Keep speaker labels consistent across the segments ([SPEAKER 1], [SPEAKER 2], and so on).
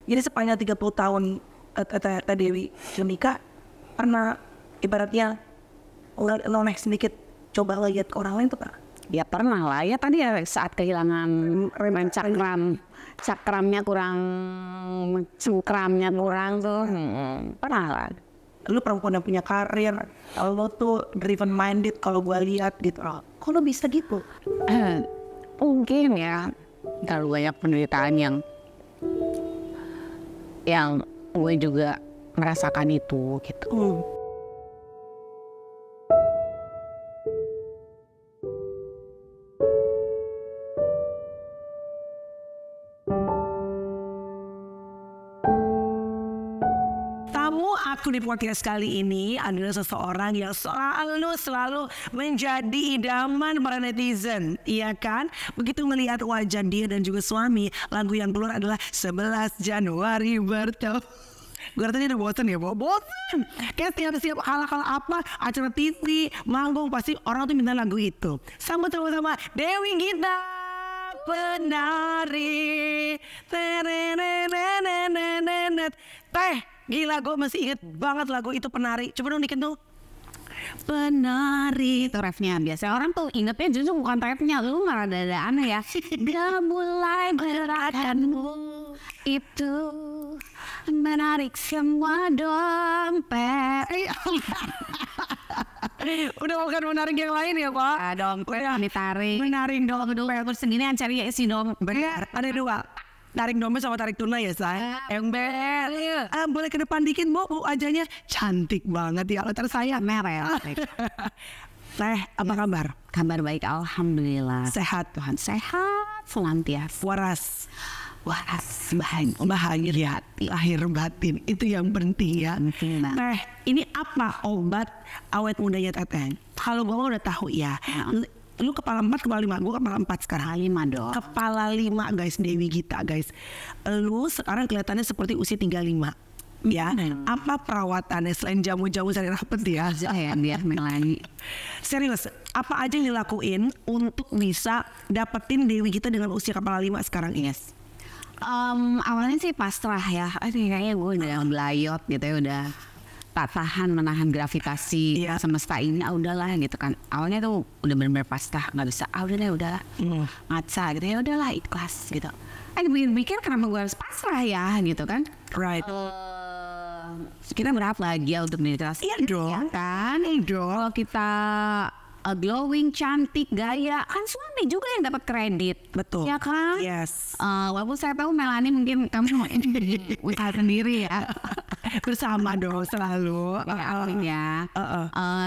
[SPEAKER 1] Jadi sepanjang 30 tahun Teh Dewi menikah, pernah ibaratnya noleh sedikit coba lihat ke orang lain tuh Kak?
[SPEAKER 2] Ya pernah lah ya, tadi ya saat kehilangan rem cakramnya kurang, cengkramnya kurang tuh, pernah lah.
[SPEAKER 1] Lu perempuan yang punya karir, lo tuh driven minded kalau gue lihat gitu. Kok lo bisa gitu?
[SPEAKER 2] Mungkin ya terlalu banyak penderitaan yang gue juga merasakan itu gitu.
[SPEAKER 1] Aku di podcast kali ini adalah seseorang yang selalu menjadi idaman para netizen, iya kan? Begitu melihat wajah dia dan juga suami, lagu yang keluar adalah 11 Januari bertemu. Gue rasanya udah bosan ya, bosan. Kayak setiap hal-hal apa, acara TV, manggung, pasti orang tuh minta lagu itu. Sambut sama Dewi Gita, penari. Teh, gila gue masih inget banget lagu itu penari. Coba dong dikit tuh. Penari.
[SPEAKER 2] Itu refnya. Biasanya orang tuh ingetnya justru bukan refnya. Lu malah ada aneh ya. Dia mulai gerakanmu itu menarik semua dompet.
[SPEAKER 1] Udah bukan menarik yang lain ya Pak?
[SPEAKER 2] Dompet ditarik.
[SPEAKER 1] Menarik dompet.
[SPEAKER 2] Terus sendiri yang cari ya isi dompet.
[SPEAKER 1] Benar, ada dua. Tarik dompet sama tarik tunai ya say. Ember. Boleh ke depan dikit bu wajahnya cantik banget ya. Latar saya merah. Teh, apa kabar?
[SPEAKER 2] Kabar baik, alhamdulillah.
[SPEAKER 1] Sehat
[SPEAKER 2] Tuhan, sehat senantiasa.
[SPEAKER 1] Waras
[SPEAKER 2] bahagia
[SPEAKER 1] hati, lahir batin itu yang penting ya. Teh, ini apa obat awet mudanya Teteh? Kalau gue udah tahu ya. Lu kepala 4, kepala 5, gue kepala 4 sekarang.
[SPEAKER 2] 5 dong.
[SPEAKER 1] Kepala 5 guys, Dewi Gita guys. Lu sekarang kelihatannya seperti usia 35 ya. Apa perawatannya selain jamu-jamu sari rapet ya?
[SPEAKER 2] Biar Melani.
[SPEAKER 1] Serius, apa aja yang dilakuin untuk bisa dapetin Dewi Gita dengan usia kepala 5 sekarang ini?
[SPEAKER 2] Yes. Awalnya sih pasrah ya. Kayaknya gue udah belayot gitu ya, udah tak tahan menahan gravitasi semesta ini, udahlah gitu kan. Awalnya tuh udah bener-bener pasrah, nggak bisa, udahlah ngaca gitu ya, udahlah ikhlas gitu. Pikir kenapa gue harus pasrah ya gitu kan.
[SPEAKER 1] Right.
[SPEAKER 2] Kita berhak lagi ya untuk meditasi.
[SPEAKER 1] Iya dong.
[SPEAKER 2] Ya kan? Kalau kita glowing, cantik, gaya, kan suami juga yang dapat kredit.
[SPEAKER 1] Betul.
[SPEAKER 2] Ya kan?
[SPEAKER 1] Yes.
[SPEAKER 2] Walaupun saya tahu Melani mungkin kamu usaha sendiri ya.
[SPEAKER 1] Bersama dong selalu.
[SPEAKER 2] Ya.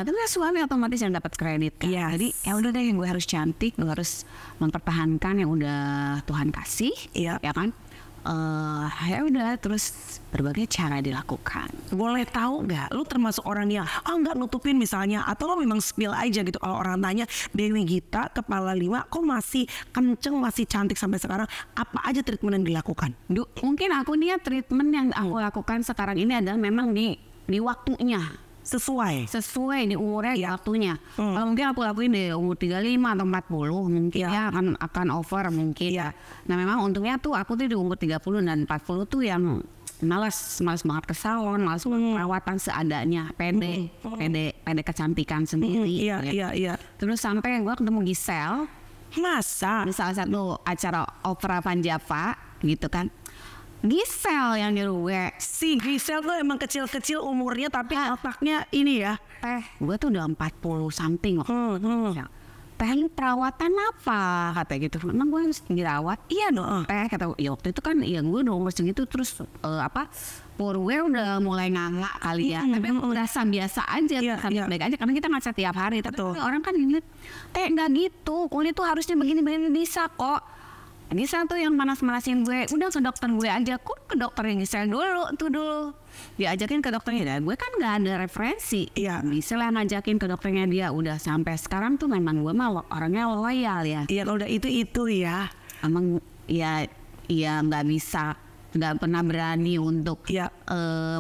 [SPEAKER 2] Tapi suami otomatis yang dapat kredit kan.
[SPEAKER 1] Yes.
[SPEAKER 2] Jadi ya udah deh, gue harus cantik, gue harus mempertahankan yang udah Tuhan kasih.
[SPEAKER 1] Iya.
[SPEAKER 2] Ya kan? Ya udah, terus berbagai cara dilakukan.
[SPEAKER 1] Boleh tahu nggak, lu termasuk orang yang nggak nutupin misalnya, atau lo memang spill aja gitu kalau orang tanya Dewi Gita kepala 5 kok masih kenceng, masih cantik sampai sekarang, apa aja treatment yang dilakukan?
[SPEAKER 2] Mungkin aku nih treatment yang aku lakukan sekarang ini adalah memang di waktunya. Sesuai di umurnya, di waktunya. Kalau mungkin aku lakuin di umur 35 atau 40 mungkin ya akan over mungkin. Nah memang untungnya tuh aku tuh di umur 30 dan 40 tuh yang malas banget ke salon, malas perawatan seadanya, pede kecantikan sendiri.
[SPEAKER 1] Iya.
[SPEAKER 2] Terus sampai gue ketemu Giselle.
[SPEAKER 1] Masa?
[SPEAKER 2] Di salah satu acara opera Panjava gitu kan. Giselle yang nyuruh gue.
[SPEAKER 1] Si Giselle tuh emang kecil-kecil umurnya tapi otaknya ini ya.
[SPEAKER 2] Gue tuh udah 40 something loh. Teh, perawatan apa? Kata gitu. Emang gue harus dirawat? Iya dong. Kata ya waktu itu kan ya gue udah umur segitu, terus pur gue udah mulai nganga kali ya. Tapi merasa biasa aja, baik aja karena kita ngaca tiap hari. Tapi orang kan ngeliat, nggak gitu. Kulit tuh harusnya begini bisa kok. Ini satu yang manas-manasin gue, udah ke dokter gue aja, kok ke dokter yang Giselle dulu. Diajakin ke dokternya, gue kan nggak ada referensi. Giselle ngajakin ke dokternya dia, udah sampai sekarang tuh memang gue mah orangnya loyal ya.
[SPEAKER 1] Iya kalau udah itu ya.
[SPEAKER 2] Emang ya nggak bisa nggak pernah berani untuk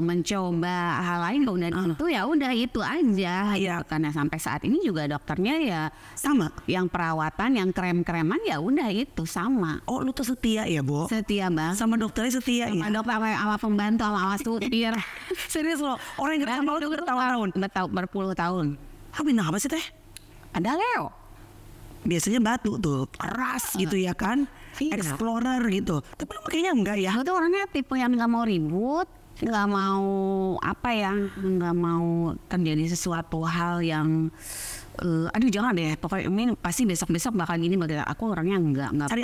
[SPEAKER 2] mencoba hal lain. Udah itu aja. Karena sampai saat ini juga dokternya ya
[SPEAKER 1] sama,
[SPEAKER 2] yang perawatan, yang krem-kreman ya udah itu sama.
[SPEAKER 1] Oh lu tuh setia ya, Bo?
[SPEAKER 2] Setia banget.
[SPEAKER 1] Sama dokternya setia
[SPEAKER 2] sama dokter sama pembantu sama supir.
[SPEAKER 1] Serius loh, orang yang sama lu bertahun-tahun,
[SPEAKER 2] berpuluh tahun.
[SPEAKER 1] Apa sih teh?
[SPEAKER 2] Ada Leo.
[SPEAKER 1] Biasanya batu tuh keras gitu ya kan, explorer gitu. Tapi lu kayaknya enggak ya?
[SPEAKER 2] Aku tuh orangnya tipe yang nggak mau ribut, nggak mau nggak mau terjadi sesuatu hal yang aduh jangan deh, pokoknya ini pasti besok bakal gini. Aku orangnya nggak
[SPEAKER 1] cari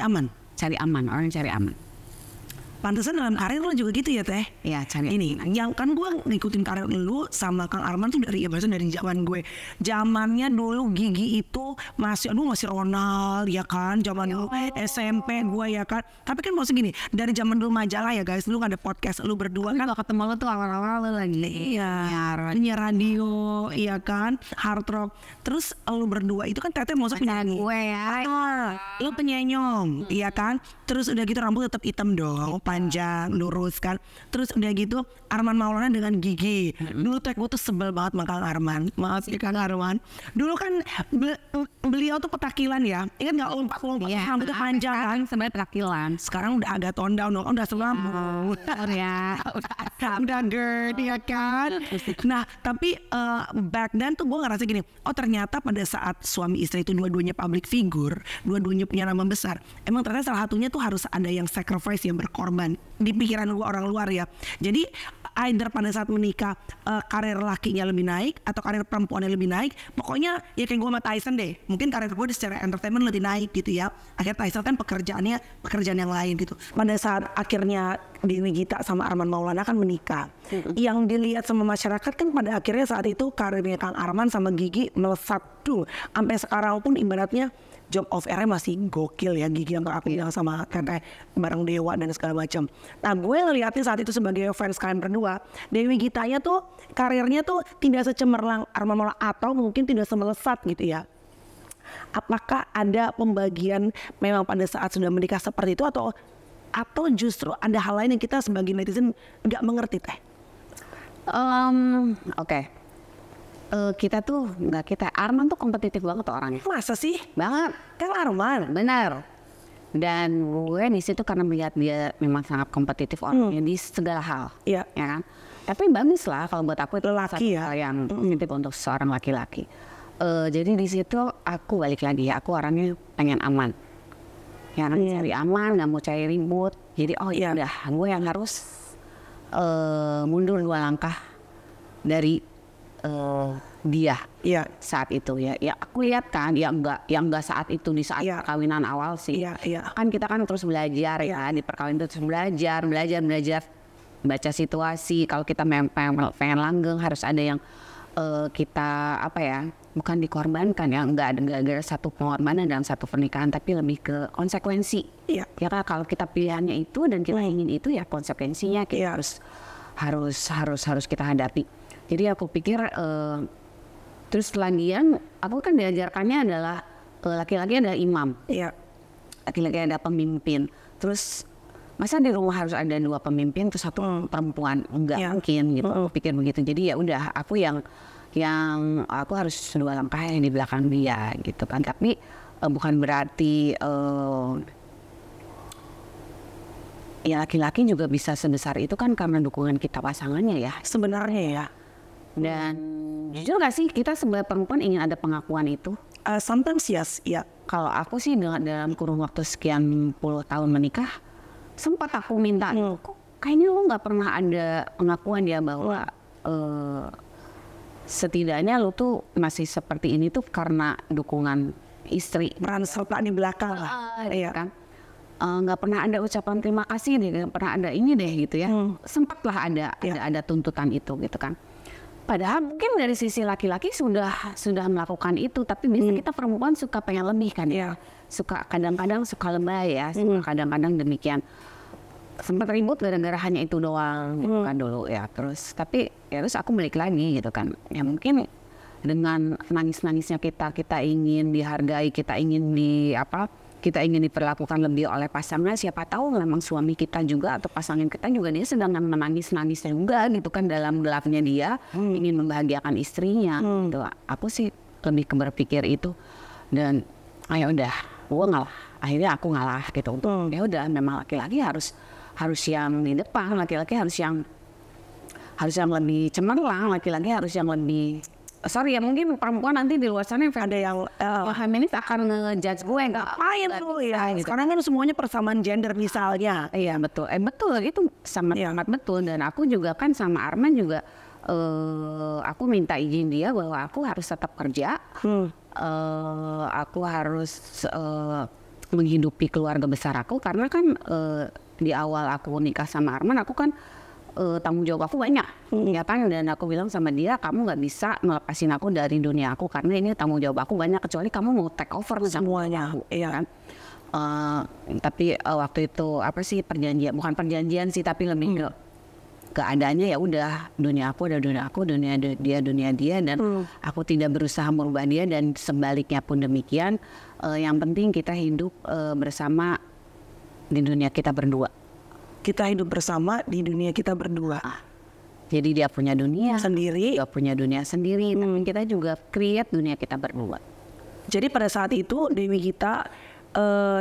[SPEAKER 1] aman,
[SPEAKER 2] orang cari aman.
[SPEAKER 1] Pantesan dalam karir lo juga gitu ya teh?
[SPEAKER 2] Ya cari
[SPEAKER 1] ini yang kan gue ngikutin karir lu sama Kang Arman tuh dari zaman gue. Zamannya dulu Gigi itu masih Ronald ya kan, zaman dulu SMP gue ya kan. Tapi kan maksud gini, dari zaman dulu majalah ya guys, dulu ada podcast lu berdua kan.
[SPEAKER 2] Kalau ketemu lu tuh awal-awal lu lagi
[SPEAKER 1] nyiar radio iya kan, hard rock. Terus lu berdua itu kan teteh maksud penyanyi
[SPEAKER 2] gue ya.
[SPEAKER 1] Lu penyenyong iya kan. Terus udah gitu rambut tetap hitam dong, panjang, lurus kan. Terus udah gitu Arman Maulana dengan Gigi. Dulu tuh gue tuh sebel banget sama Kang Arman. Maaf ya Kang Arman. Dulu kan beliau tuh petakilan ya. Ingat gak lompat-lompat rambutnya panjang kan.
[SPEAKER 2] Sebenarnya petakilan.
[SPEAKER 1] Sekarang udah agak tone down dong. Udah selam. Udah GERD ya kan. Nah tapi back then tuh gue ngerasa gini. Oh ternyata pada saat suami istri itu dua-duanya public figure, dua-duanya punya nama besar, emang ternyata salah satunya tuh harus ada yang sacrifice, yang berkorban. Di pikiran gue orang luar ya. Jadi either pada saat menikah karir lakinya lebih naik atau karir perempuannya lebih naik. Pokoknya ya kayak gue sama Tyson deh. Mungkin karir gue secara entertainment lebih naik gitu ya. Akhirnya Tyson kan pekerjaan yang lain gitu. Pada saat akhirnya Dewi Gita sama Arman Maulana kan menikah. Yang dilihat sama masyarakat kan pada akhirnya saat itu karirnya Kang Arman sama Gigi melesat tuh. Sampai sekarang pun ibaratnya job of air masih gokil ya Gigi yang aku bilang sama teteh bareng Dewa dan segala macam. Nah gue ngeliatnya saat itu sebagai fans kalian berdua, Dewi Gitanya tuh karirnya tuh tidak secemerlang Arman Maulana atau mungkin tidak semelesat gitu ya. Apakah ada pembagian memang pada saat sudah menikah seperti itu atau justru ada hal lain yang kita sebagai netizen nggak mengerti teh?
[SPEAKER 2] Oke. Kita tuh Arman tuh kompetitif banget tuh orangnya.
[SPEAKER 1] Masa sih?
[SPEAKER 2] Banget.
[SPEAKER 1] Kan Arman.
[SPEAKER 2] Benar. Dan gue di situ karena melihat dia memang sangat kompetitif orangnya di segala hal.
[SPEAKER 1] Iya.
[SPEAKER 2] Ya kan? Tapi bagus lah kalau buat aku itu
[SPEAKER 1] laki ya.
[SPEAKER 2] Hal yang positif untuk seorang laki-laki. Jadi di situ aku balik lagi ya, aku orangnya pengen aman. Ya kan, cari aman, nggak mau cari ribut. Jadi udah gue yang harus mundur 2 langkah dari dia saat itu ya aku lihat kan ya enggak saat itu di saat perkawinan awal sih kan kita kan terus belajar ya di perkawinan terus belajar baca situasi. Kalau kita pengen langgeng harus ada yang kita bukan dikorbankan ya, enggak ada satu pengorbanan dalam satu pernikahan, tapi lebih ke konsekuensi ya kan. Kalau kita pilihannya itu dan kita ingin itu ya konsekuensinya kita harus kita hadapi. Jadi aku pikir terus lagian aku kan diajarkannya adalah laki-laki adalah imam, laki-laki ada pemimpin. Terus masa di rumah harus ada 2 pemimpin terus 1 perempuan, enggak mungkin gitu. Aku pikir begitu. Jadi ya udah aku yang aku harus 2 langkah yang di belakang dia gitu kan. Tapi bukan berarti ya laki-laki juga bisa sebesar itu kan karena dukungan kita pasangannya ya sebenarnya ya. Dan jujur gak sih kita sebagai perempuan ingin ada pengakuan itu?
[SPEAKER 1] Sometimes yes, ya.
[SPEAKER 2] Kalau aku sih dalam kurun waktu sekian puluh tahun menikah, sempat aku minta, kayaknya lo nggak pernah ada pengakuan ya bahwa setidaknya lo tuh masih seperti ini tuh karena dukungan istri.
[SPEAKER 1] Peran serta di belakang lah,
[SPEAKER 2] kan? Nggak pernah ada ucapan terima kasih deh, nggak pernah ada ini deh gitu ya. Sempatlah ada tuntutan itu gitu kan. Padahal mungkin dari sisi laki-laki sudah melakukan itu, tapi biasanya kita perempuan suka pengen lebih kan ya. Suka kadang-kadang suka lebay ya, kadang-kadang demikian. Sempat ribut gara-gara hanya itu doang kan dulu ya. Terus aku balik lagi gitu kan. Ya mungkin dengan nangis-nangisnya kita ingin dihargai, kita ingin kita ingin diperlakukan lebih oleh pasangan, siapa tahu memang suami kita juga atau pasangan kita juga dia sedang menangis juga gitu kan dalam gelapnya dia ingin membahagiakan istrinya gitu. Aku sih lebih berpikir itu, dan ya udah gue ngalah, akhirnya aku ngalah gitu. Ya udah memang laki-laki harus yang di depan, laki-laki harus yang lebih cemerlang, laki-laki harus yang lebih sorry ya, mungkin perempuan nanti di luar sana
[SPEAKER 1] ada yang
[SPEAKER 2] feminis akan ngejudge gue
[SPEAKER 1] ngapain lu ya gitu. Sekarang kan semuanya persamaan gender misalnya.
[SPEAKER 2] Iya betul, betul itu sangat betul. Dan aku juga kan sama Arman juga aku minta izin dia bahwa aku harus tetap kerja, aku harus menghidupi keluarga besar aku, karena kan di awal aku nikah sama Arman aku kan tanggung jawab aku banyak, ya kan, dan aku bilang sama dia, kamu nggak bisa melepasin aku dari dunia aku karena ini tanggung jawab aku banyak, kecuali kamu mau take over
[SPEAKER 1] semuanya,
[SPEAKER 2] iya kan. Tapi waktu itu apa sih bukan perjanjian sih, tapi lebih ke keadaannya ya udah, dunia aku ada dunia dia, dan aku tidak berusaha merubah dia, dan sebaliknya pun demikian. Yang penting kita hidup bersama di dunia kita berdua.
[SPEAKER 1] Kita hidup bersama di dunia kita berdua.
[SPEAKER 2] Jadi dia punya dunia
[SPEAKER 1] sendiri,
[SPEAKER 2] tapi kita juga create dunia kita berdua.
[SPEAKER 1] Jadi pada saat itu Dewi Gita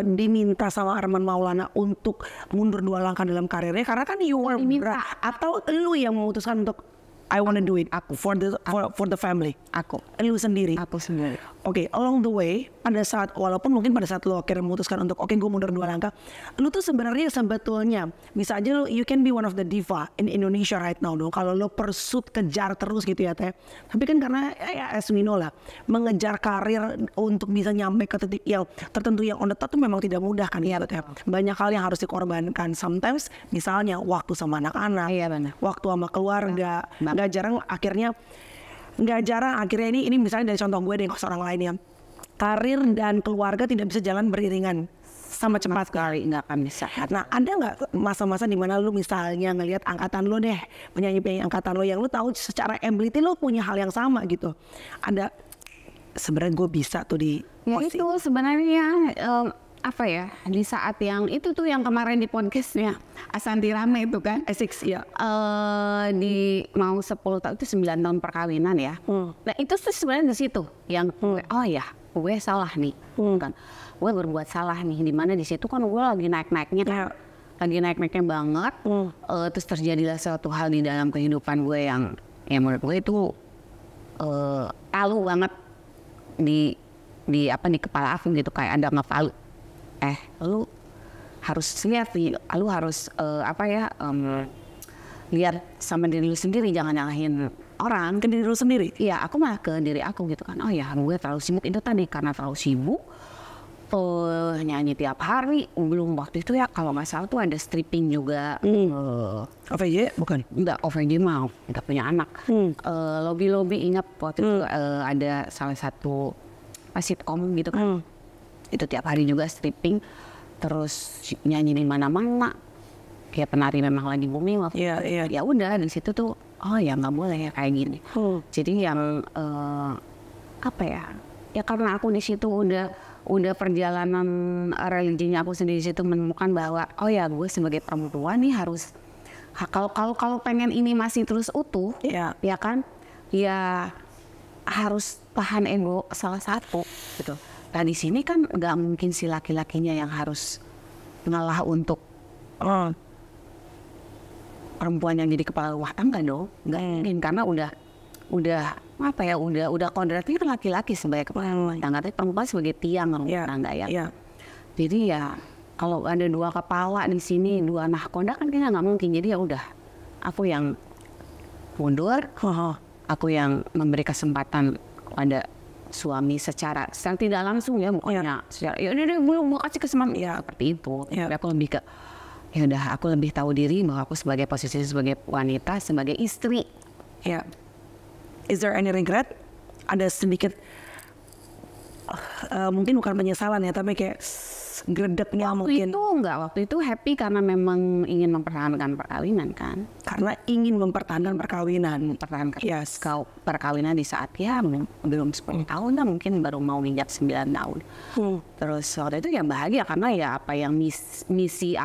[SPEAKER 1] diminta sama Arman Maulana untuk mundur 2 langkah dalam karirnya, karena kan you were atau lu yang memutuskan untuk I wanna do it, aku for the family, lu sendiri. Oke, along the way, pada saat mungkin pada saat lo akhirnya memutuskan untuk gue mundur 2 langkah, lu tuh sebetulnya bisa aja lu, you can be one of the diva in Indonesia right now dong, kalau lo kejar terus gitu ya Teh. Tapi kan karena ya as we know lah, mengejar karir untuk bisa nyampe ke titik yang tertentu yang on the top tuh memang tidak mudah kan ya Teh. Banyak hal yang harus dikorbankan, sometimes misalnya waktu sama anak-anak, waktu sama keluarga. Nggak jarang akhirnya ini misalnya dari contoh gue deh, orang lain ya, karir dan keluarga tidak bisa jalan beriringan sama cepat sekali,
[SPEAKER 2] nggak akan bisa.
[SPEAKER 1] Nah, ada nggak masa-masa di mana lu misalnya ngelihat angkatan lu deh, penyanyi angkatan lu yang lu tahu secara ability lu punya hal yang sama gitu, ada sebenarnya gue bisa tuh di
[SPEAKER 2] itu sebenarnya apa ya, di saat yang itu tuh yang kemarin di podcastnya Asanti Rame itu kan
[SPEAKER 1] Essex ya,
[SPEAKER 2] di mau 10 tahun itu 9 tahun perkawinan ya. Nah itu tuh sebenarnya di situ yang gue salah nih, kan gue berbuat salah nih, dimana di situ kan gue lagi naik-naiknya kan, lagi naik-naiknya banget. Terus terjadilah suatu hal di dalam kehidupan gue yang menurut gue itu talu banget di kepala aku gitu, kayak ada ngepalu. Lu harus lihat nih, lu harus lihat sama diri lu sendiri, jangan nyalahin orang.
[SPEAKER 1] Ke diri lu sendiri?
[SPEAKER 2] Iya, aku malah ke diri aku gitu kan. Gue terlalu sibuk itu tadi, karena terlalu sibuk nyanyi tiap hari. Belum waktu itu ya kalau nggak salah tuh ada stripping juga.
[SPEAKER 1] OVJ bukan?
[SPEAKER 2] Enggak, OVJ mau nggak punya anak. Lobby ingat waktu itu ada salah satu sitcom gitu kan. Itu tiap hari juga stripping, terus nyanyi di mana-mana, kayak penari memang lagi booming waktu itu. Ya udah di situ tuh nggak boleh ya kayak gini. Jadi yang ya karena aku di situ udah perjalanan religinya aku sendiri di situ menemukan bahwa gue sebagai perempuan nih harus kalau pengen ini masih terus utuh, ya kan, ya harus tahan ego salah satu gitu. Nah di sini kan nggak mungkin si laki-lakinya yang harus ngalah untuk perempuan yang jadi kepala rumah tangga dong, nggak mungkin, karena udah kodratnya kan laki-laki sebagai kepala rumah tangga, tapi perempuan sebagai tiang rumah tangga ya. Jadi ya kalau ada 2 kepala di sini, 2 nahkoda kan kayaknya nggak mungkin. Jadi ya udah, aku yang mundur, aku yang memberi kesempatan kepada suami secara tidak langsung ya, bukannya secara ya udah mau kasih kesempatan seperti itu. Tapi aku lebih ke ya udah, aku lebih tahu diri bahwa aku sebagai posisi sebagai wanita, sebagai istri.
[SPEAKER 1] Is there any regret? Ada sedikit mungkin bukan penyesalan ya, tapi kayak gredeknya mungkin?
[SPEAKER 2] Waktu itu happy karena memang ingin mempertahankan perkawinan kan.
[SPEAKER 1] Karena ingin mempertahankan perkawinan.
[SPEAKER 2] Yes. Perkawinan di saat ya belum 10 tahun lah, mungkin baru mau nginjak 9 tahun. Terus waktu itu ya bahagia karena ya apa yang misi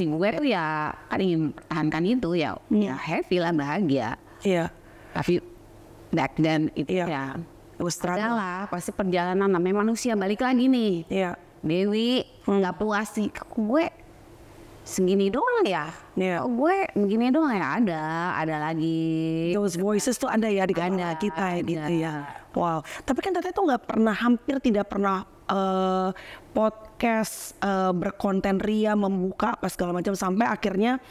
[SPEAKER 2] gue tuh ya kan ingin mempertahankan itu ya happy lah, bahagia.
[SPEAKER 1] Iya.
[SPEAKER 2] Tapi back then itu ya adalah pasti perjalanan namanya manusia, balik lagi nih.
[SPEAKER 1] Iya.
[SPEAKER 2] Dewi nggak puas sih, gue segini doang ya. Gue begini doang ya, ada lagi.
[SPEAKER 1] Those voices tuh ada ya di kepala kita gitu ya. Wow. Tapi kan Teteh tuh hampir tidak pernah podcast berkonten ria, membuka apa segala macam, sampai akhirnya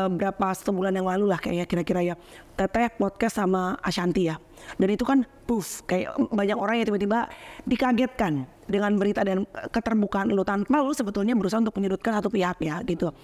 [SPEAKER 1] berapa sebulan yang lalu lah kayaknya kira-kira ya, Teteh podcast sama Ashanti ya. Dan itu kan kayak banyak orang yang tiba-tiba dikagetkan dengan berita dan keterbukaan lu, tanpa lu sebetulnya berusaha untuk menyudutkan satu pihak ya gitu.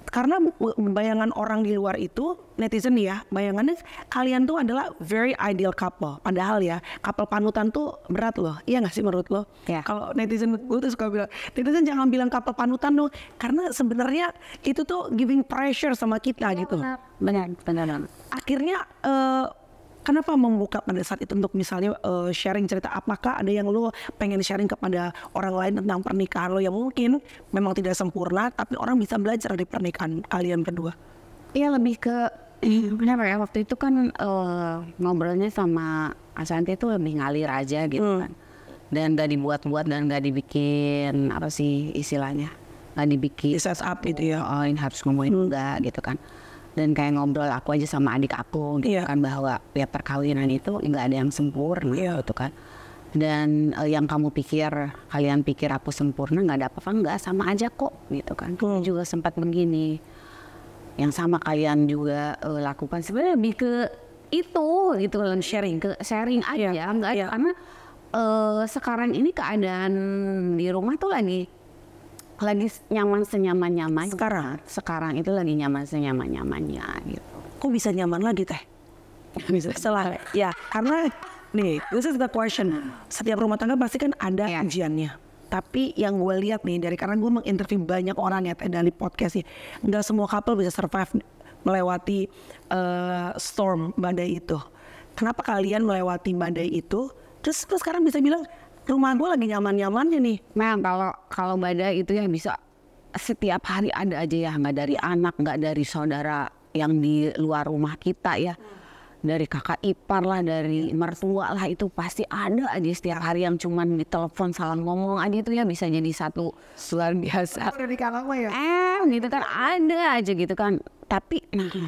[SPEAKER 1] Karena bayangan orang di luar itu, netizen ya, bayangannya kalian tuh adalah very ideal couple. Padahal ya, couple panutan tuh berat loh. Iya gak sih menurut lo? Kalau netizen, gue tuh suka bilang, netizen jangan bilang couple panutan dong. Karena sebenarnya itu tuh giving pressure sama kita gitu.
[SPEAKER 2] Benar.
[SPEAKER 1] Akhirnya kenapa membuka pada saat itu untuk misalnya sharing cerita? Apakah ada yang lo pengen sharing kepada orang lain tentang pernikahan lo yang mungkin memang tidak sempurna, tapi orang bisa belajar dari pernikahan kalian berdua?
[SPEAKER 2] Iya, lebih ke benar ya, waktu itu kan ngobrolnya sama Ashanti itu lebih ngalir aja gitu kan. Dan gak dibuat-buat dan gak dibikin apa sih istilahnya, gak dibikin
[SPEAKER 1] set up gitu ya.
[SPEAKER 2] Ini harus ngomongin enggak gitu kan. Dan kayak ngobrol aku aja sama adik aku gitu kan, bahwa ya perkawinan itu nggak ada yang sempurna gitu kan. Dan yang kalian pikir aku sempurna, nggak ada apa-apa, nggak, sama aja kok gitu kan. Juga sempat begini, yang sama kalian juga lakukan. Sebenarnya lebih ke itu gitu, sharing aja, karena sekarang ini keadaan di rumah tuh lagi nyaman senyaman-nyaman. Sekarang itu lagi nyaman senyaman-nyamannya gitu.
[SPEAKER 1] Kok bisa nyaman lagi Teh? Bisa setelah ya, karena nih, this is the question. Setiap rumah tangga pasti kan ada ujiannya. Tapi yang gue lihat nih, karena gue menginterview banyak orang ya Teh dari podcast ya, nggak semua couple bisa survive melewati storm, badai itu. Kenapa kalian melewati badai itu? Terus sekarang bisa bilang rumah gue lagi nyaman-nyamannya nih.
[SPEAKER 2] Nah, kalau badai itu ya bisa setiap hari ada aja ya, nggak dari anak, nggak dari saudara yang di luar rumah kita ya, dari kakak ipar lah, dari mertua lah, itu pasti ada aja setiap hari yang cuman di telepon salah ngomong aja itu ya bisa jadi satu luar biasa. Gitu kan, ada aja gitu kan. Tapi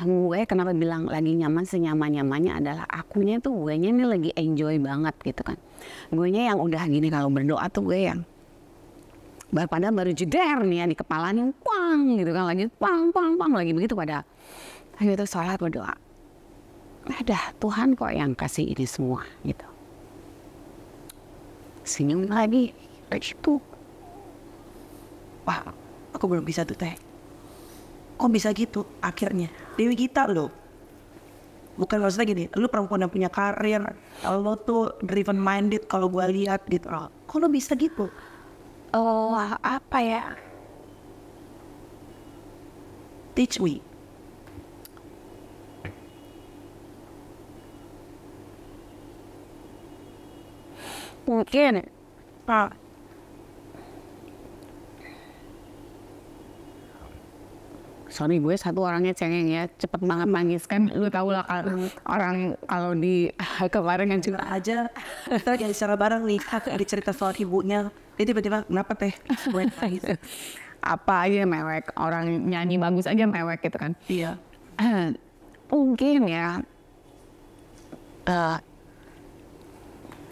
[SPEAKER 2] gue kenapa bilang lagi nyaman senyaman-nyamannya adalah akunya tuh, gue nya ini lagi enjoy banget gitu kan. Gue nya yang udah gini kalau berdoa tuh gue yang padahal baru jeder nih ya di kepala nih, pang gitu kan, lagi pang lagi begitu, pada akhirnya tuh sholat berdoa, ada Tuhan kok yang kasih ini semua gitu. Senyum lagi gitu.
[SPEAKER 1] Wah, aku belum bisa tuh Teh. Kok bisa gitu akhirnya? Dewi Gita loh. Bukan maksudnya gini, lu perempuan yang punya karir, lo tuh driven minded kalau gue lihat gitu. Kok lo bisa gitu?
[SPEAKER 2] Apa ya?
[SPEAKER 1] Teach me.
[SPEAKER 2] Mungkin sorry, gue satu orangnya cengeng ya, cepet banget nangis kan, lu tau lah kan orang kalau di kemarin kan juga
[SPEAKER 1] aja kita lagi secara bareng nih, ada cerita soal ibunya, dia tiba-tiba kenapa Teh?
[SPEAKER 2] Apa aja mewek, orang nyanyi bagus aja mewek gitu kan.
[SPEAKER 1] Iya.
[SPEAKER 2] Mungkin ya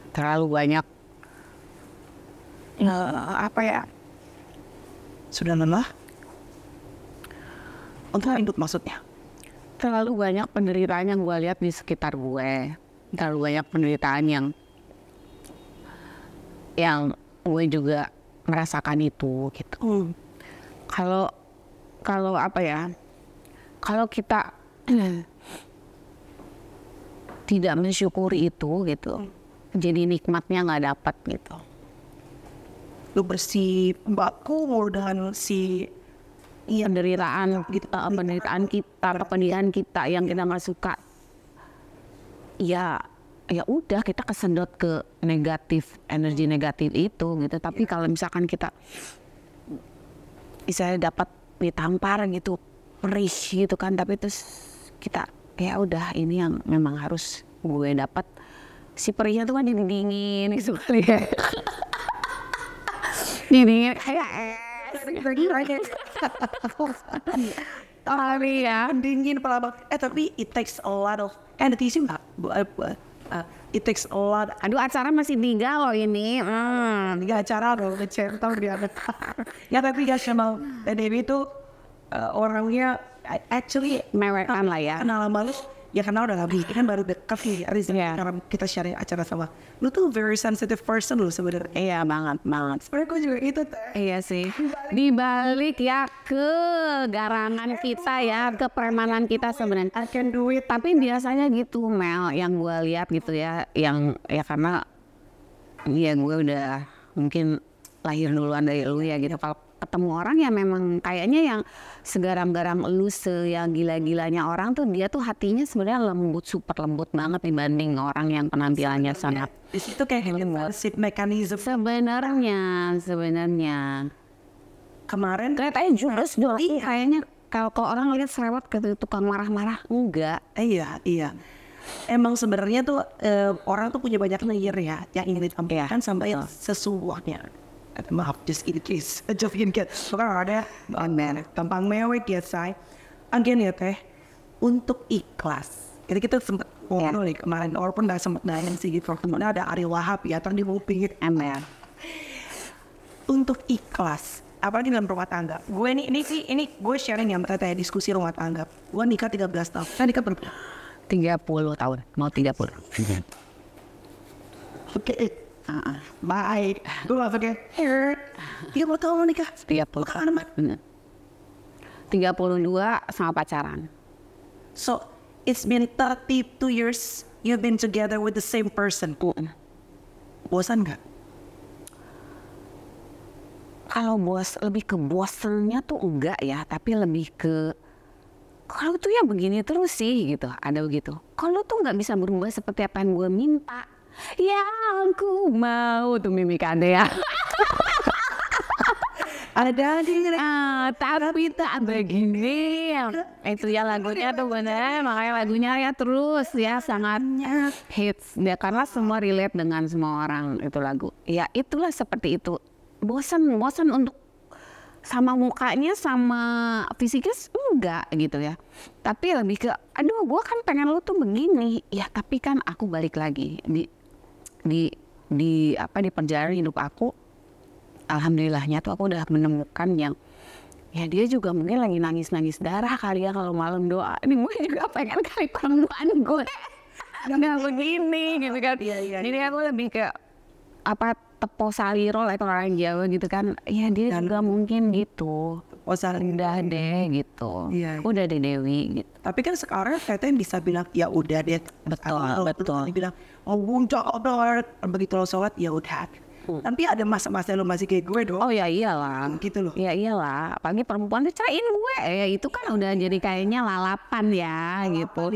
[SPEAKER 2] terlalu banyak apa ya,
[SPEAKER 1] sudah lelah untuk hidup, maksudnya
[SPEAKER 2] terlalu banyak penderitaan yang gue lihat di sekitar gue, terlalu banyak penderitaan yang gue juga merasakan itu gitu. Kalau apa ya, kalau kita tidak mensyukuri itu gitu, jadi nikmatnya nggak dapat gitu.
[SPEAKER 1] lu bersibaku mulu dengan si
[SPEAKER 2] penderitaan kita, kepedihan kita yang kita nggak suka, ya udah kita kesedot ke negatif, energi negatif itu gitu. Tapi kalau misalkan kita misalnya dapat ditampar gitu, perih gitu kan, tapi terus kita ya udah ini yang memang harus gue dapat. Si perihnya tuh kan dingin gitu kali ya. Dingin kayak
[SPEAKER 1] ya dingin pelabang. Tapi it takes a lot of anesthesia nggak? It takes a lot.
[SPEAKER 2] Aduh, acara masih 3 loh ini.
[SPEAKER 1] 3 acara loh, centang dia. Ya tapi ya sama Dewi itu orangnya actually
[SPEAKER 2] mewekan lah ya.
[SPEAKER 1] Kenal lama lu, ya kenal udah lebih kan baru dekat nih Riza. Karena kita share acara sama. Lu tuh very sensitive person lu sebenarnya.
[SPEAKER 2] Iya banget.
[SPEAKER 1] Sebenarnya gue juga itu.
[SPEAKER 2] Iya sih. Dibalik ya ke garangan kita ya, ke premanan kita sebenarnya.
[SPEAKER 1] I can do it.
[SPEAKER 2] Tapi biasanya gitu Mel, yang gue lihat gitu ya, yang ya karena ya gue udah mungkin lahir duluan dari lu ya gitu. Kalau ketemu orang yang memang kayaknya yang segaram-garam lu, yang gila-gilanya orang tuh, dia tuh hatinya sebenarnya lembut, super lembut banget dibanding orang yang penampilannya sangat.
[SPEAKER 1] Di situ kayak defensive mechanism.
[SPEAKER 2] Sebenarnya
[SPEAKER 1] kemarin
[SPEAKER 2] kelihatannya jurus doang. Kayaknya kalau orang lihat serewat ke tukang marah-marah, enggak.
[SPEAKER 1] Iya. Emang sebenarnya tuh orang tuh punya banyak layer ya yang ingin ditampilkan sampai sesungguhnya. Maaf, just in case. Bukan ada tampang mewek ya say. Again ya teh, untuk ikhlas. Jadi kita sempat ngobrol nih kemarin, walaupun gak sempat nanya sih gitu. Kemudian ada Ari Wahab ya, tadi mau pingin MR. Untuk ikhlas, apalagi dalam rumah tangga. Gue ini gue sharing ya, mereka diskusi rumah tangga. Gue nikah 13 tahun. Saya nikah berapa?
[SPEAKER 2] 30 tahun, mau 30.
[SPEAKER 1] Oke. Baik. Gue gak pakai 30 tahun nikah.
[SPEAKER 2] 30 tahun. 32 sama pacaran.
[SPEAKER 1] So it's been 32 years you've been together with the same person. Bosan gak?
[SPEAKER 2] Kalau lebih ke bosannya tuh enggak ya, tapi lebih ke kalau tuh ya begini terus sih gitu, ada begitu. Kalau tuh nggak bisa berubah seperti apa yang gue minta. Yang ku mau tuh mimikannya ya.
[SPEAKER 1] Ada
[SPEAKER 2] tapi tak begini. Itu ya lagunya tuh bener, makanya lagunya ya terus ya sangat hits. Ya, karena semua relate dengan semua orang itu lagu. Ya itulah seperti itu. Bosan untuk sama mukanya sama fisiknya enggak gitu ya. Tapi lebih ke aduh gue kan pengen lu tuh begini. Ya tapi kan aku balik lagi di perjalanan hidup aku, alhamdulillahnya tuh aku udah menemukan yang ya dia juga mungkin lagi nangis darah kali ya kalau malam doa. Ini gue juga pengen kali perempuan gue nggak begini gitu kan. Jadi aku lebih ke tepo saliro lah itu orang Jawa gitu kan. Ya dia juga mungkin gitu. Udah deh gitu. Udah deh Dewi gitu.
[SPEAKER 1] Tapi kan sekarang katanya bisa bilang ya udah deh.
[SPEAKER 2] Betul.
[SPEAKER 1] Bilang buncak begitu lo sholat ya udah. Tapi ada masa-masa lo masih kayak gue dong.
[SPEAKER 2] Oh ya iyalah.
[SPEAKER 1] Gitu loh.
[SPEAKER 2] Ya iyalah. Apalagi perempuan tuh cerain gue. Ya itu kan udah jadi kayaknya lalapan ya gitu.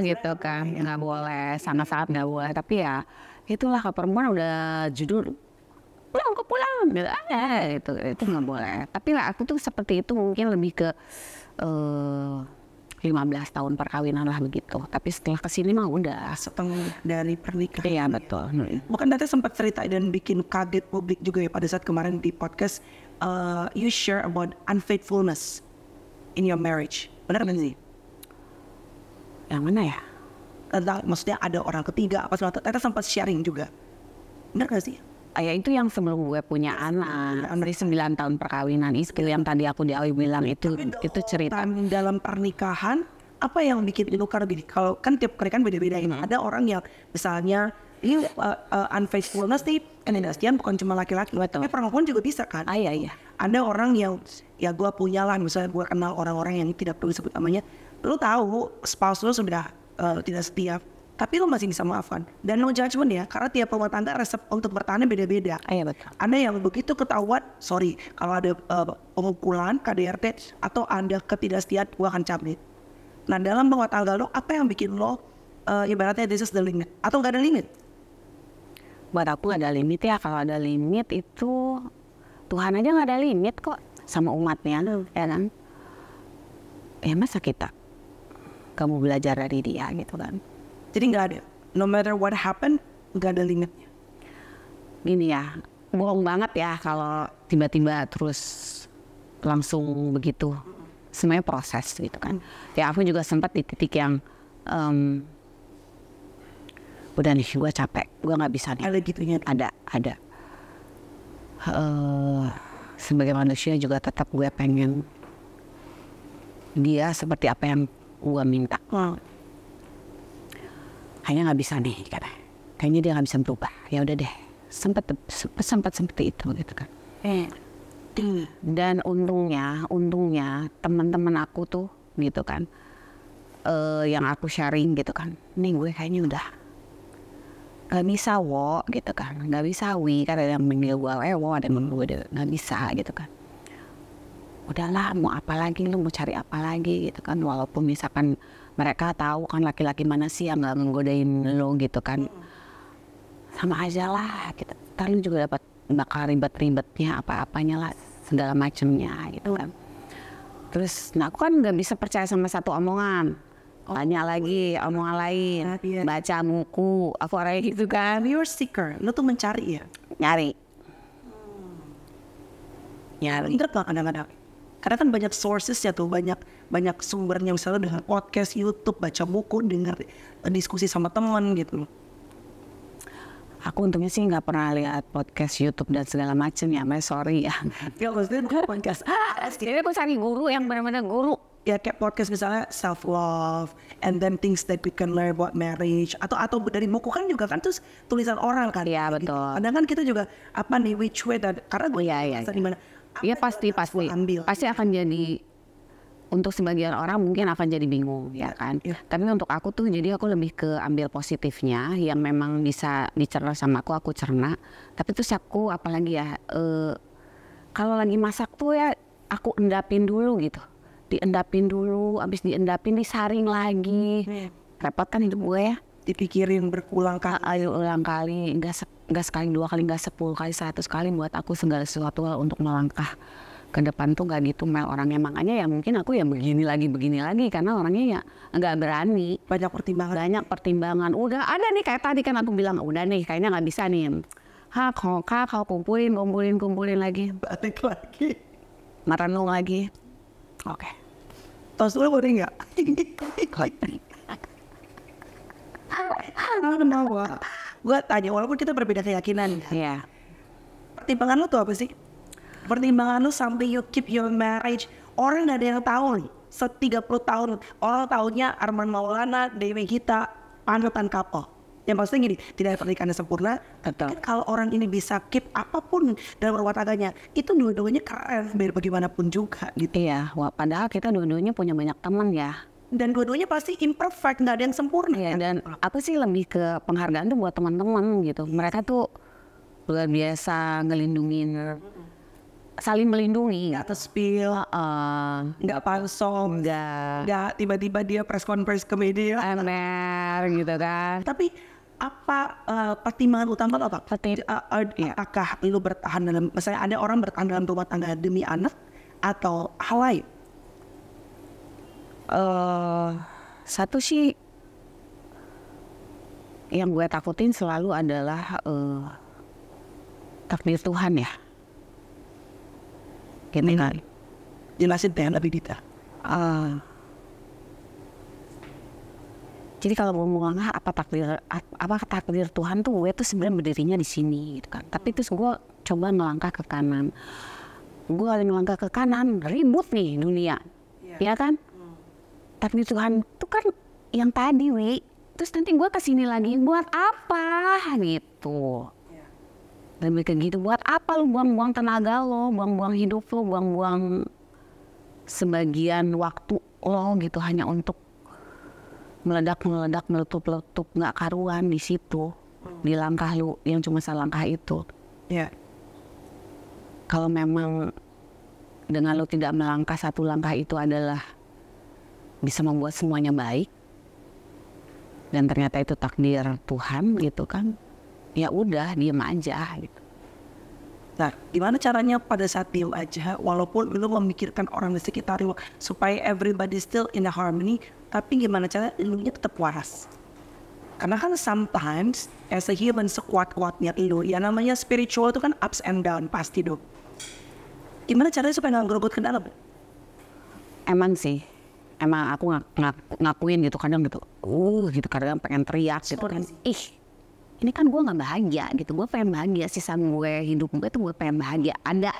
[SPEAKER 2] Gitu kan. Nggak boleh. Sangat-sangat nggak boleh. Tapi ya itulah kalau perempuan udah judul pulang gitu itu nggak boleh. Tapi lah aku tuh seperti itu mungkin lebih ke 15 tahun perkawinan lah begitu. Tapi setelah kesini mah udah
[SPEAKER 1] setengah dari pernikahan.
[SPEAKER 2] Iya betul.
[SPEAKER 1] Bukan nanti sempat cerita dan bikin kaget publik juga ya pada saat kemarin di podcast you share about unfaithfulness in your marriage. Benar nggak sih?
[SPEAKER 2] Yang mana ya?
[SPEAKER 1] Maksudnya ada orang ketiga apa segala ternyata sempat sharing juga. Benar gak sih?
[SPEAKER 2] Ya itu yang sebelum gue punya anak dari 9 tahun perkawinan itu yang tadi aku di awal bilang itu cerita.
[SPEAKER 1] Dalam pernikahan apa yang bikin luka gini? Kalau kan tiap pernikahan beda-beda ya. Ada orang yang misalnya ini unfaithfulness nih kenindastian bukan cuma laki-laki, tapi perempuan juga bisa kan?
[SPEAKER 2] Iya.
[SPEAKER 1] Ada orang yang ya gue punya lah, misalnya gue kenal orang-orang yang tidak perlu disebut namanya. Lu tahu spouse lu sudah tidak setia, tapi lo masih bisa maafkan. Dan no judgment ya, karena tiap rumah tangga resep untuk bertahannya beda-beda.
[SPEAKER 2] Iya betul.
[SPEAKER 1] Ada yang begitu ketahuan, sorry, kalau ada pemukulan, KDRT, atau ada ketidaksetiaan, gue akan cabut. Nah dalam rumah tangga lo, apa yang bikin lo ibaratnya this is the limit? Atau nggak ada limit?
[SPEAKER 2] Buat aku ada limit ya. Kalau ada limit itu Tuhan aja nggak ada limit kok sama umatnya, ya kan? Ya masa kita kamu belajar dari dia gitu kan?
[SPEAKER 1] Jadi nggak ada, no matter what happen, nggak ada limitnya.
[SPEAKER 2] Gini ya, bohong banget ya kalau tiba-tiba terus langsung begitu. Semuanya proses gitu kan. Ya aku juga sempat di titik yang udah nih gue capek, gue nggak bisa nih.
[SPEAKER 1] Ada gitunya.
[SPEAKER 2] Ada. Sebagai manusia juga tetap gue pengen dia seperti apa yang gue minta. Kayaknya nggak bisa nih, kayaknya dia nggak bisa berubah. Ya udah deh, sempat seperti itu gitu kan. Dan untungnya teman-teman aku tuh gitu kan, yang aku sharing gitu kan, nih gue kayaknya udah gak bisa gitu kan, gak bisa karena ada yang manggil gue ada yang manggil gue gak bisa gitu kan. Udahlah, mau apa lagi, lu mau cari apa lagi gitu kan. Walaupun misalkan mereka tahu kan laki-laki mana sih yang gak menggodain lo gitu kan, sama aja lah gitu. Ntar lu juga bakal ribet-ribetnya apa-apanya lah, segala macemnya gitu kan. Terus nah aku kan gak bisa percaya sama satu omongan, tanya lagi omongan lain, baca buku, aku orangnya gitu kan.
[SPEAKER 1] You're seeker, lo tuh mencari ya?
[SPEAKER 2] Nyari.
[SPEAKER 1] Pinter gak kadang-kadang? Karena kan banyak sources ya tuh, banyak sumbernya, misalnya dengan podcast, YouTube, baca buku, dengar diskusi sama teman gitu.
[SPEAKER 2] Aku untungnya sih nggak pernah lihat podcast YouTube dan segala macam ya, sorry ya.
[SPEAKER 1] Ya maksudnya podcast.
[SPEAKER 2] Jadi aku cari guru yang benar-benar guru.
[SPEAKER 1] Ya kayak podcast misalnya self love, and then things that we can learn about marriage, atau dari buku kan juga kan terus tulisan orang kan.
[SPEAKER 2] Iya betul.
[SPEAKER 1] Gitu. Kadang kan kita juga apa nih which way dan karena gue di mana.
[SPEAKER 2] Iya pasti akan jadi, untuk sebagian orang mungkin akan jadi bingung ya kan. Tapi untuk aku tuh jadi aku lebih ke ambil positifnya yang memang bisa dicerna sama aku cerna. Tapi terus aku apalagi ya kalau lagi masak tuh ya aku endapin dulu gitu. Diendapin dulu, abis diendapin disaring lagi. Repot kan hidup gue ya.
[SPEAKER 1] Dipikirin berulang
[SPEAKER 2] kali, enggak sekali, 2 kali, enggak 10 kali, 100 kali buat aku segala sesuatu untuk melangkah ke depan tuh nggak gitu Mel orangnya. Makanya ya mungkin aku ya begini lagi karena orangnya ya nggak berani.
[SPEAKER 1] Banyak
[SPEAKER 2] pertimbangan. Udah ada nih kayak tadi kan aku bilang udah nih kayaknya nggak bisa nih. Kau kumpulin lagi.
[SPEAKER 1] Balik lagi.
[SPEAKER 2] Merenung lagi. Oke.
[SPEAKER 1] Tos dulu boleh nggak? Kenapa? Gue tanya walaupun kita berbeda keyakinan.
[SPEAKER 2] Iya.
[SPEAKER 1] Pertimbangan lo tuh apa sih? Pertimbangan lo sampai you keep your marriage. Orang gak ada yang tahu nih. 30 tahun orang taunya Arman Maulana, Dewi Gita, panutan couple. Yang maksudnya gini, tidak ada pernikahan yang sempurna. Kan kalau orang ini bisa keep apapun dalam rumah tangganya, itu dua-duanya keren biar bagaimanapun juga gitu.
[SPEAKER 2] Iya, padahal kita dua-duanya punya banyak teman ya.
[SPEAKER 1] Dan dua-duanya pasti imperfect, nggak ada yang sempurna.
[SPEAKER 2] Iya, dan aku sih lebih ke penghargaan tuh buat teman-teman gitu. Mereka tuh luar biasa ngelindungin, saling melindungi.
[SPEAKER 1] Nggak spill, nggak pansom, nggak tiba-tiba dia press conference ke media.
[SPEAKER 2] Emer gitu kan.
[SPEAKER 1] Tapi apa pertimbangan utama apa? Apakah lu bertahan dalam, misalnya ada orang bertahan dalam rumah tangga demi anak atau hal lain?
[SPEAKER 2] Satu sih yang gue takutin selalu adalah takdir Tuhan ya. Gitu kan.
[SPEAKER 1] Jelasin deh lebih detail.
[SPEAKER 2] Jadi kalau mau ngomong apa takdir Tuhan tuh gue tuh sebenarnya berdirinya di sini gitu kan. Tapi terus gue coba melangkah ke kanan. Gue melangkah ke kanan, ribut nih dunia. Ya kan? Takdir Tuhan itu kan yang tadi, Wi. Terus nanti gue kesini lagi buat apa gitu. Lebih ke gitu, buat apa lu buang-buang tenaga lo, buang-buang hidup lo, buang-buang sebagian waktu lo gitu hanya untuk meledak meletup nggak karuan di situ, di langkah lu yang cuma selangkah itu.
[SPEAKER 1] Ya.
[SPEAKER 2] Kalau memang dengan lu tidak melangkah satu langkah itu adalah bisa membuat semuanya baik, dan ternyata itu takdir Tuhan gitu kan, ya udah diem aja gitu.
[SPEAKER 1] Nah, gimana caranya pada saat diem aja, walaupun lu memikirkan orang di sekitar lu supaya everybody still in a harmony, tapi gimana caranya lu nya tetap waras? Karena kan sometimes as a human sekuat-kuatnya lu, ya namanya spiritual itu kan ups and down pasti dong. Gimana caranya supaya nggak gerogot ke dalam?
[SPEAKER 2] Emang sih, emang aku ngakuin gitu kadang gitu, kadang pengen teriak gitu kan, ini kan gue nggak bahagia gitu, gue pengen bahagia, sisa gue hidup gue tuh gue pengen bahagia, ada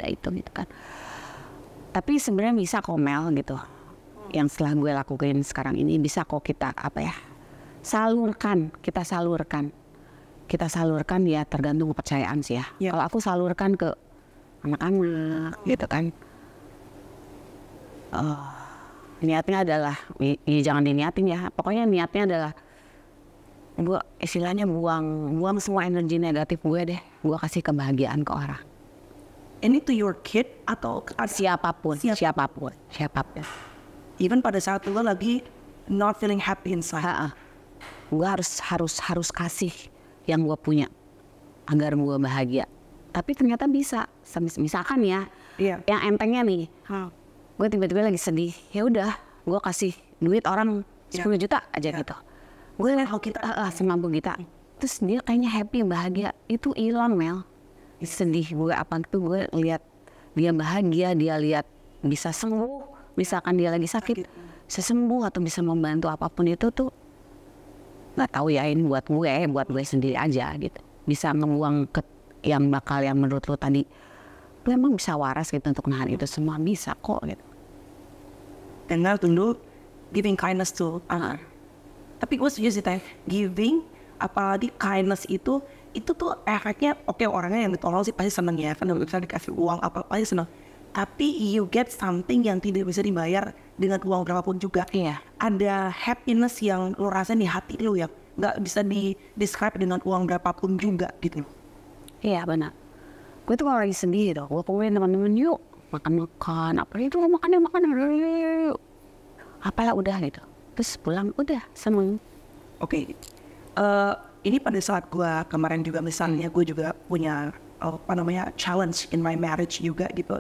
[SPEAKER 2] itu gitu kan. Tapi sebenarnya bisa kok Mel gitu, yang setelah gue lakukan sekarang ini bisa kok kita kita salurkan ya, tergantung kepercayaan sih ya. Kalau aku salurkan ke anak-anak gitu kan, niatnya adalah jangan diniatin ya, pokoknya niatnya adalah gue istilahnya buang semua energi negatif gue deh, gue kasih kebahagiaan ke orang.
[SPEAKER 1] Ini to your kid atau
[SPEAKER 2] siapapun.
[SPEAKER 1] Even pada saat lo lagi not feeling happy inside.
[SPEAKER 2] Gue harus kasih yang gue punya agar gue bahagia. Tapi ternyata bisa, misalkan ya, yang entengnya nih, gue tiba-tiba lagi sedih, ya udah, gue kasih duit orang 10 juta aja gitu. Gue lihat semampu kita, terus dia kayaknya happy, bahagia, itu hilang Mel. Sedih gue apa tuh, gue lihat dia bahagia, dia lihat bisa sembuh, misalkan dia lagi sakit, bisa sembuh atau bisa membantu apapun itu tuh, nggak tahu ya, ini buat gue sendiri aja gitu, bisa ngebuang ke yang menurut lo tadi, lo emang bisa waras gitu untuk nahan itu semua, bisa kok gitu.
[SPEAKER 1] Dengar dulu giving kindness to tapi gue setuju sih Teh, giving apalagi kindness itu tuh efeknya oke, orangnya yang ditolong sih pasti seneng ya, kan bisa dikasih uang apa pasti seneng, tapi you get something yang tidak bisa dibayar dengan uang berapapun juga. Ada happiness yang lo rasain di hati lo yang nggak bisa di describe dengan uang berapapun juga gitu.
[SPEAKER 2] Iya benar. Gue tuh kalau lagi sedih gitu, gue pengen teman-teman yuk makan, apa itu makan yuk. Apalah udah gitu. Terus pulang udah seneng.
[SPEAKER 1] Oke. Ini pada saat gue kemarin juga misalnya gue juga punya challenge in my marriage juga gitu.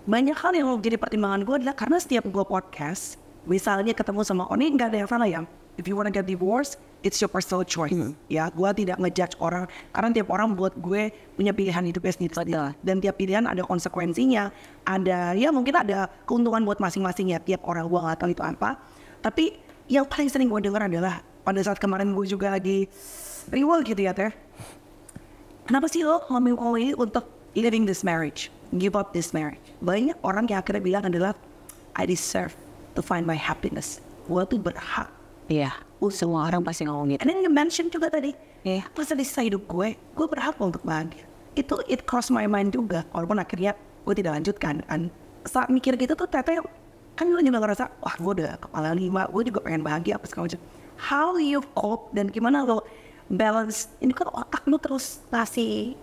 [SPEAKER 1] Banyak hal yang jadi pertimbangan gue adalah karena setiap gue podcast, misalnya ketemu sama ini nggak ada yang salah ya. If you wanna get divorced, it's your personal choice. Ya, gue tidak ngejudge orang karena tiap orang buat gue punya pilihan hidupnya sendiri. Dan tiap pilihan ada konsekuensinya, ada ya mungkin ada keuntungan buat masing-masing ya. Tiap orang, gue nggak tahu itu apa. Tapi yang paling sering gue dengar adalah pada saat kemarin gue juga lagi reward gitu ya Teh. Kenapa sih lo ngomong ini untuk living this marriage, give up this marriage? Banyak orang yang akhirnya bilang adalah I deserve to find my happiness. Gue tuh berhak.
[SPEAKER 2] Iya, semua orang pasti ngomong gitu.
[SPEAKER 1] And then you mention juga tadi, masa di sisa hidup gue berhak untuk bahagia. Itu it cross my mind juga, walaupun akhirnya gue tidak lanjutkan. Kan saat mikir gitu tuh Teteh, kan lo juga ngerasa, wah gue udah kepala 5, gue juga pengen bahagia apa segala macam. How you cope dan gimana lo balance, ini kan otak lo terus ngasih,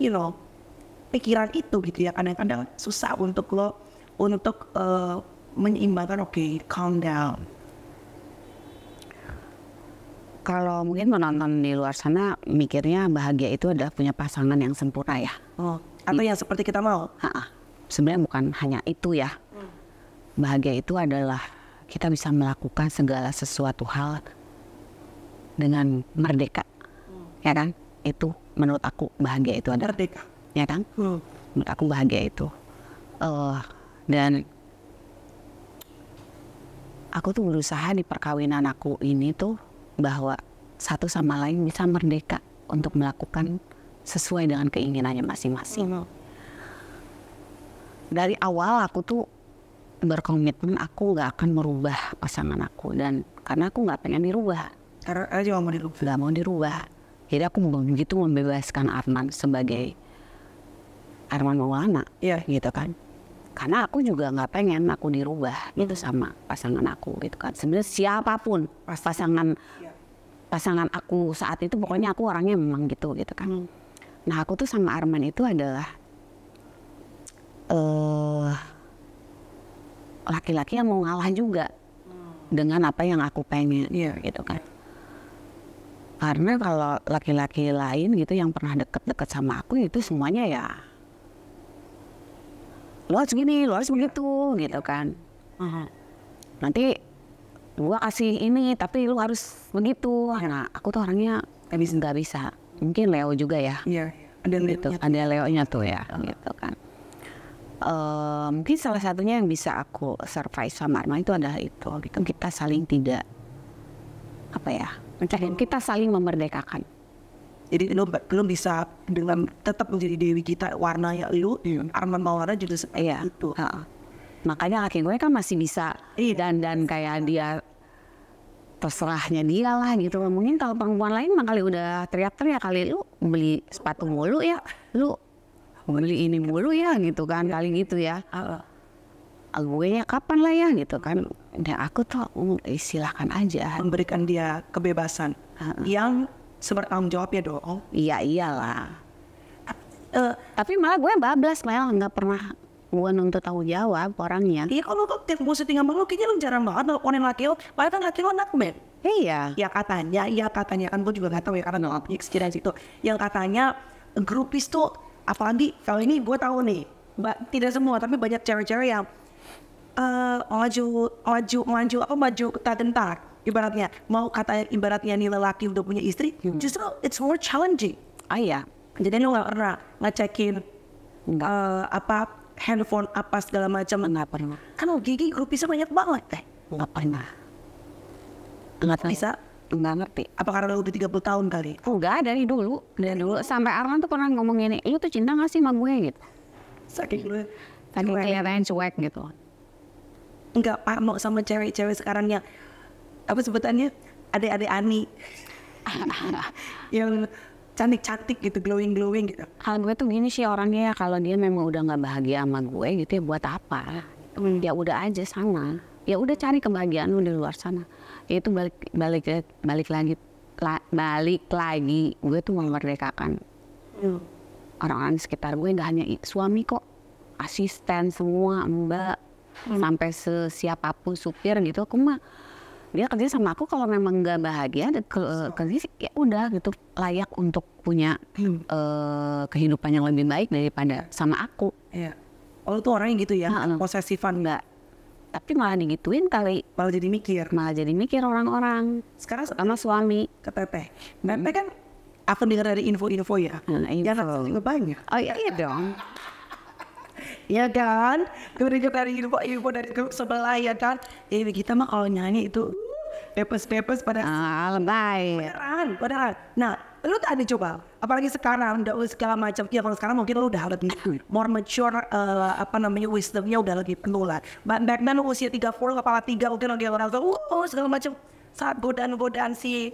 [SPEAKER 1] pikiran itu gitu ya. Kadang-kadang susah untuk lo menyeimbangkan, calm down.
[SPEAKER 2] Kalau mungkin menonton di luar sana mikirnya bahagia itu adalah punya pasangan yang sempurna ya.
[SPEAKER 1] Atau yang seperti kita mau.
[SPEAKER 2] Sebenarnya bukan hanya itu ya. Bahagia itu adalah kita bisa melakukan segala sesuatu hal dengan merdeka. Ya kan? Itu menurut aku bahagia itu adalah
[SPEAKER 1] merdeka.
[SPEAKER 2] Ya kan? Menurut aku bahagia itu. Dan aku tuh berusaha di perkawinan aku ini tuh bahwa satu sama lain bisa merdeka untuk melakukan sesuai dengan keinginannya masing-masing. Dari awal aku tuh berkomitmen aku nggak akan merubah pasangan aku, dan karena aku nggak pengen dirubah.
[SPEAKER 1] Karena juga mau dirubah.
[SPEAKER 2] Nggak mau dirubah. Jadi aku begitu membebaskan Arman sebagai Arman Maulana, gitu kan. Karena aku juga nggak pengen aku dirubah gitu sama pasangan aku gitu kan. Sebenarnya siapapun pasangan aku saat itu, pokoknya aku orangnya memang gitu kan. Nah aku tuh sama Arman itu adalah laki-laki yang mau ngalah juga dengan apa yang aku pengen gitu kan. Karena kalau laki-laki lain gitu yang pernah deket-deket sama aku itu semuanya ya lo harus gini, lo harus begitu gitu kan. Nanti gua kasih ini tapi lo harus begitu. Nah aku tuh orangnya nggak bisa. Mungkin Leo juga ya.
[SPEAKER 1] Iya.
[SPEAKER 2] Ada Leonya tuh ya gitu kan. Mungkin salah satunya yang bisa aku survive sama Arman itu adalah itu gitu. Kita saling tidak kita saling memerdekakan.
[SPEAKER 1] Jadi lo belum bisa dengan tetap menjadi dewi kita, warnanya lu, Arman Maulana juga seperti itu.
[SPEAKER 2] Makanya laki gue kan masih bisa dan kayak dia terserahnya dia lah gitu. Mungkin kalau perempuan lain mah kali udah teriak-teriak kali, lu beli sepatu mulu ya, lu beli ini mulu ya gitu kan, kali gitu ya. Gue ya kapan lah ya gitu kan. Dan aku tuh silakan aja
[SPEAKER 1] Memberikan dia kebebasan yang sebertanggung jawab ya dong.
[SPEAKER 2] Iya iyalah. Tapi malah gue bablas, malah nggak pernah gue nuntut tanggung jawab orangnya.
[SPEAKER 1] Iya kalau lo tiap gue syuting sama lo kayaknya lo jarang banget nelfonin laki lo. Padahal kan laki lo anak band.
[SPEAKER 2] Iya.
[SPEAKER 1] Ya katanya kan gue juga nggak tahu ya karena nggak punya experience itu. Yang katanya grupis tuh, apalagi kalau ini gue tahu nih, tidak semua tapi banyak cewek-cewek yang maju tak gentar. Ibaratnya mau kata ibaratnya nih lelaki udah punya istri, justru it's more challenging.
[SPEAKER 2] Iya.
[SPEAKER 1] Jadi lo nggak pernah ngecekin handphone apa segala macam.
[SPEAKER 2] Nggak pernah.
[SPEAKER 1] Kan Gigi grupisnya banyak banget teh.
[SPEAKER 2] Nggak pernah.
[SPEAKER 1] Bisa?
[SPEAKER 2] Nggak ngerti.
[SPEAKER 1] Apa karena lo udah 30 tahun kali?
[SPEAKER 2] Enggak, dari dulu sampai Arman tuh pernah ngomong gini, lu tuh cinta nggak sih sama gue gitu.
[SPEAKER 1] Saking lo
[SPEAKER 2] Kelihatannya cuek gitu.
[SPEAKER 1] Enggak mau sama cewek-cewek sekarang yang apa sebutannya, adik-adik Ani yang cantik-cantik gitu, glowing gitu.
[SPEAKER 2] Kalau gue tuh gini sih orangnya ya, kalau dia memang udah nggak bahagia sama gue gitu ya buat apa? Ya udah aja sana. Ya udah cari kebahagiaan lu di luar sana. Ya itu balik lagi gue tuh memerdekakan orang-orang di sekitar gue, nggak hanya suami kok, asisten semua, mbak, sampai siapapun supir gitu. Aku mah dia kerja sama aku kalau memang nggak bahagia kerja ya udah gitu, layak untuk punya kehidupan yang lebih baik daripada sama aku.
[SPEAKER 1] Iya. Oh tuh orangnya gitu ya, posesifan.
[SPEAKER 2] Enggak, tapi malah digituin kali,
[SPEAKER 1] malah jadi mikir
[SPEAKER 2] orang-orang
[SPEAKER 1] sekarang
[SPEAKER 2] sama suami.
[SPEAKER 1] Ke Teteh kan aku dengar dari info-info ya,
[SPEAKER 2] info
[SPEAKER 1] juga banyak.
[SPEAKER 2] Oh iya dong.
[SPEAKER 1] Ya kan, gue dengar dari info dari grup sebelah ya kan. Kita mah kalau nyanyi itu pepes pada
[SPEAKER 2] lebay.
[SPEAKER 1] Beneran. Nah, lu tadi coba, apalagi sekarang udah segala macam. Ya kalau sekarang mungkin lu udah lebih more mature, wisdomnya udah lebih penuh lah. Back then usia 30 kepala 3 mungkin lagi orang tuh segala macam. Saat godaan si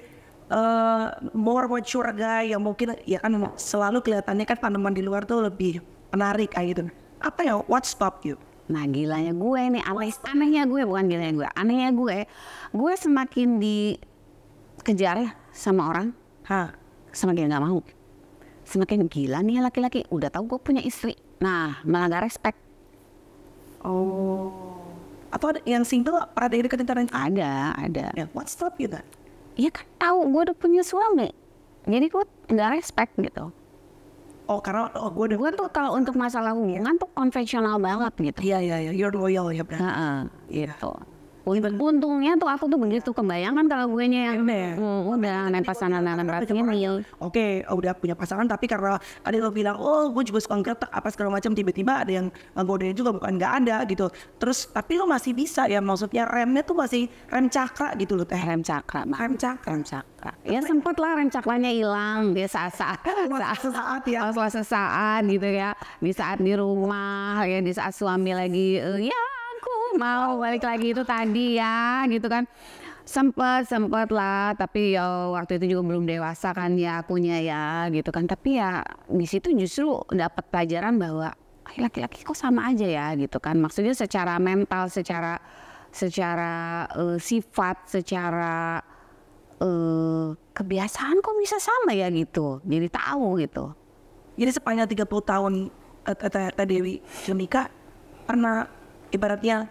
[SPEAKER 1] more mature guy yang mungkin ya kan selalu kelihatannya kan tanaman di luar tuh lebih menarik kayak gitu. Apa ya, what stop you?
[SPEAKER 2] Nah gilanya gue nih, anehnya gue, bukan gilanya gue, anehnya gue semakin dikejar sama orang, semakin gak mau. Semakin gila nih laki-laki, udah tahu gue punya istri, nah malah gak respect.
[SPEAKER 1] Oh, atau ada yang single pernah deketin orang?
[SPEAKER 2] Ada.
[SPEAKER 1] Yeah, what stop you then?
[SPEAKER 2] Iya kan tahu gue udah punya suami, jadi gue gak respect gitu.
[SPEAKER 1] Oh karena
[SPEAKER 2] gue tuh kalau untuk masalah hubungan tuh konvensional banget gitu.
[SPEAKER 1] Iya, you're loyal ya berarti.
[SPEAKER 2] Gitu. Untungnya tuh aku tuh begitu, kebayangan kalau gue nya yang udah naik pasangan ini.
[SPEAKER 1] Oke, udah punya pasangan tapi karena ada lo bilang, oh gue juga suka nggeretak apa segala macam, tiba-tiba ada yang godain juga, bukan nggak ada gitu. Terus tapi lo masih bisa ya, maksudnya remnya tuh masih rem cakra gitu loh teh.
[SPEAKER 2] Rem cakra. Ya sempet lah rem cakranya hilang dia sesaat ya. Sesaat gitu ya. Di saat di rumah ya, di saat suami lagi ya aku mau balik lagi itu tadi ya gitu kan. Sempet lah, tapi ya waktu itu juga belum dewasa kan ya akunya ya gitu kan. Tapi ya di situ justru dapat pelajaran bahwa laki-laki kok sama aja ya gitu kan, maksudnya secara mental, secara sifat, secara kebiasaan kok bisa sama ya gitu, jadi tahu gitu.
[SPEAKER 1] Jadi sepanjang 30 tahun Teh Dewi menikah, pernah ibaratnya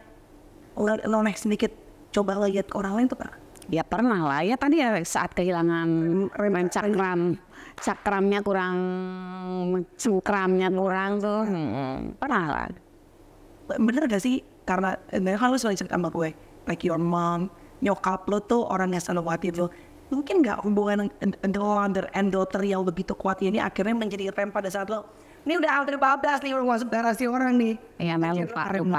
[SPEAKER 1] noleh sedikit coba lihat ke orang lain tuh Kak?
[SPEAKER 2] Ya pernah lah ya, tadi ya saat kehilangan rem cakramnya kurang, cengkramnya kurang tuh, pernah lah.
[SPEAKER 1] Bener gak sih, karena kan lu selalu cerita sama gue, like your mom, nyokap lo tuh orang yang selalu kuatin lo. Mungkin gak hubungan mother and daughter yang begitu kuat ini akhirnya menjadi rem pada saat lo, ini udah hampir 14 nih, udah masuk darah si orang nih.
[SPEAKER 2] Iya,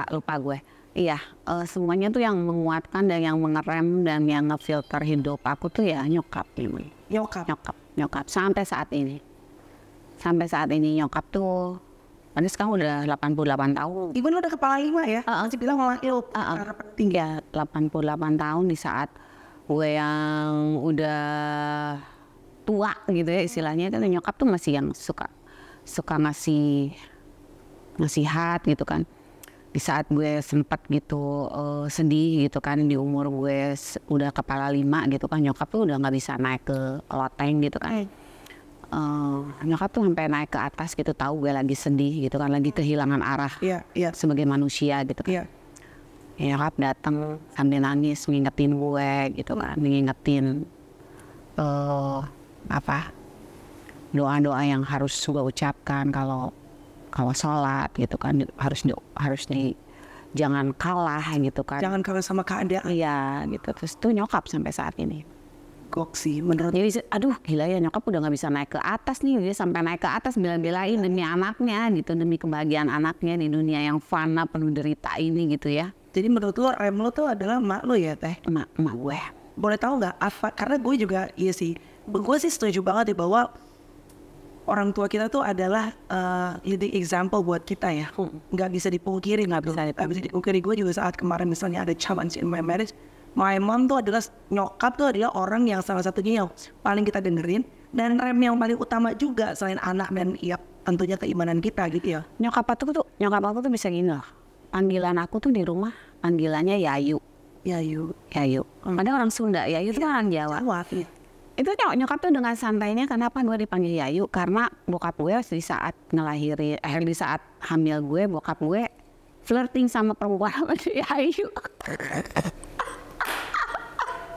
[SPEAKER 2] lupa gue. Iya, semuanya tuh yang menguatkan dan yang mengerem dan yang ngefilter hidup aku tuh ya nyokap. Nyokap sampai saat ini. Nyokap tuh, ini sekarang udah 88 tahun.
[SPEAKER 1] Ibu lo udah kepala 5 ya? Masih bilang malah karena penting.
[SPEAKER 2] Ya, 88 tahun di saat gue yang udah tua gitu ya istilahnya, kan nyokap tuh masih yang suka ngasih nasihat gitu kan. Di saat gue sempat gitu sedih gitu kan, di umur gue udah kepala 5 gitu kan, nyokap tuh udah nggak bisa naik ke loteng gitu kan. Nyokap tuh sampai naik ke atas gitu, tahu gue lagi sedih gitu kan, lagi kehilangan arah sebagai manusia gitu kan. Nyokap datang sambil nangis ngingetin gue gitu kan, ngingetin doa-doa yang harus gue ucapkan kalau sholat gitu kan, harus jangan kalah gitu kan,
[SPEAKER 1] jangan kalah sama keadaan.
[SPEAKER 2] Iya gitu. Terus tuh nyokap sampai saat ini
[SPEAKER 1] gok sih menurut.
[SPEAKER 2] Jadi aduh gila ya, nyokap udah nggak bisa naik ke atas nih, dia sampai naik ke atas bela-belain demi anaknya gitu, demi kebahagiaan anaknya di dunia yang fana penuh derita ini gitu ya.
[SPEAKER 1] Jadi menurut lo rem lo tuh adalah emak lo ya Teh?
[SPEAKER 2] Emak gue.
[SPEAKER 1] Boleh tahu nggak apa? Karena gue juga iya sih, gue sih setuju banget ya bahwa orang tua kita tuh adalah leading example buat kita ya. Nggak bisa dipungkiri, nggak bisa dipungkiri. Gue juga saat kemarin misalnya ada challenge in my marriage, my mom tuh adalah, nyokap tuh adalah orang yang salah satunya yang paling kita dengerin, dan rem yang paling utama juga selain anak dan ya tentunya keimanan kita gitu ya.
[SPEAKER 2] Nyokap aku tuh bisa gini loh, panggilan aku tuh di rumah panggilannya Yayu. Padahal orang Sunda, Yayu itu kan orang Jawa. Itu nyokap tuh dengan santainya, kenapa gue dipanggil Yayu, karena bokap gue di saat ngelahirin, di saat hamil gue, bokap gue flirting sama perempuan Yayu.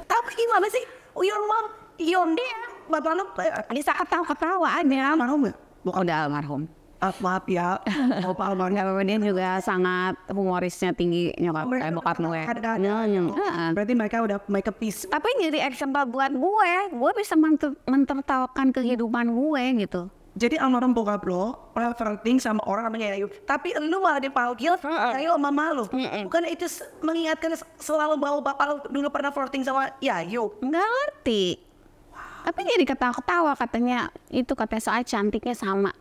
[SPEAKER 1] Tapi gimana sih? Your mom, dia bapak lo
[SPEAKER 2] Di saat ketawa aja.
[SPEAKER 1] almarhum nggak?
[SPEAKER 2] Udah almarhum.
[SPEAKER 1] Maaf ya, bapak almarhum.
[SPEAKER 2] Nggak apa-apa, dia juga sangat humorisnya tinggi bokap gue.
[SPEAKER 1] Berarti mereka peace.
[SPEAKER 2] Tapi jadi example buat gue bisa mentertawakan kehidupan gue gitu.
[SPEAKER 1] Jadi almarhum bokap lo flirting sama orang namanya Yayu, tapi lu malah dipanggil Yayu sama mama lo. Bukan itu mengingatkan selalu bahwa bapak lo dulu pernah flirting sama Yayu?
[SPEAKER 2] Nggak ngerti. Tapi jadi ketawa-ketawa, katanya soal cantiknya sama.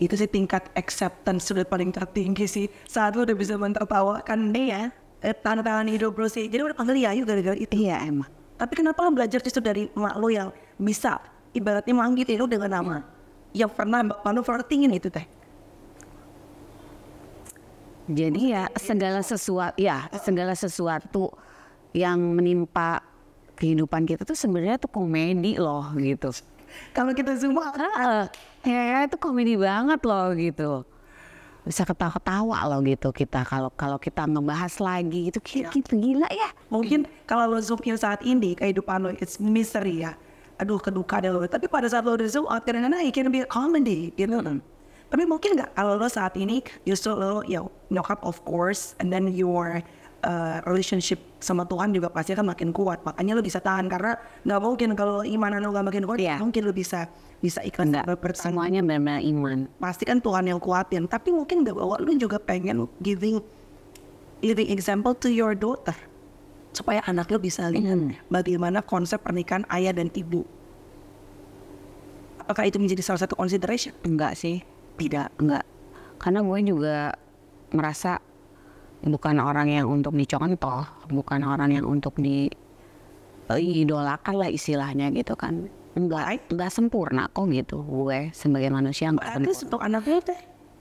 [SPEAKER 1] Itu sih tingkat acceptance sudah paling tertinggi sih, saat lo udah bisa mentertawakan dia tantangan hidup lo sih. Jadi udah panggil Yayu gara-gara itu.
[SPEAKER 2] Iya emang.
[SPEAKER 1] Tapi kenapa lo belajar justru dari emak lo yang bisa ibaratnya manggil lo dengan nama yang pernah bapak lo flirtingin itu Teh?
[SPEAKER 2] Jadi ya segala sesuatu yang menimpa kehidupan kita tuh sebenarnya tuh komedi loh gitu.
[SPEAKER 1] Kalau kita semua
[SPEAKER 2] ya itu komedi banget loh gitu, bisa ketawa-ketawa loh gitu kita kalau kita ngebahas lagi gitu, gitu gila ya.
[SPEAKER 1] Mungkin kalau lo zoom in saat ini kehidupan lo it's misery ya, aduh keduka deh lo, tapi pada saat lo udah zoom out kadang-kadang it can be a comedy gitu. Tapi mungkin nggak kalau lo saat ini justru lo ya nyokap of course, and then your relationship sama Tuhan juga pasti akan makin kuat, makanya lo bisa tahan, karena nggak mungkin kalau imanan lo nggak makin kuat, mungkin lo bisa ikhlas.
[SPEAKER 2] Semuanya benar-benar iman.
[SPEAKER 1] Pasti kan Tuhan yang kuatin, tapi mungkin nggak bahwa lo juga pengen giving example to your daughter supaya anak lo bisa lihat bagaimana konsep pernikahan ayah dan ibu. Apakah itu menjadi salah satu consideration?
[SPEAKER 2] Enggak sih, enggak. Karena gue juga merasa bukan orang yang untuk dicontoh, bukan orang yang untuk diidolakan lah istilahnya gitu kan. Enggak sempurna kok gitu gue sebagai manusia.
[SPEAKER 1] Bagus untuk anak lo Teh.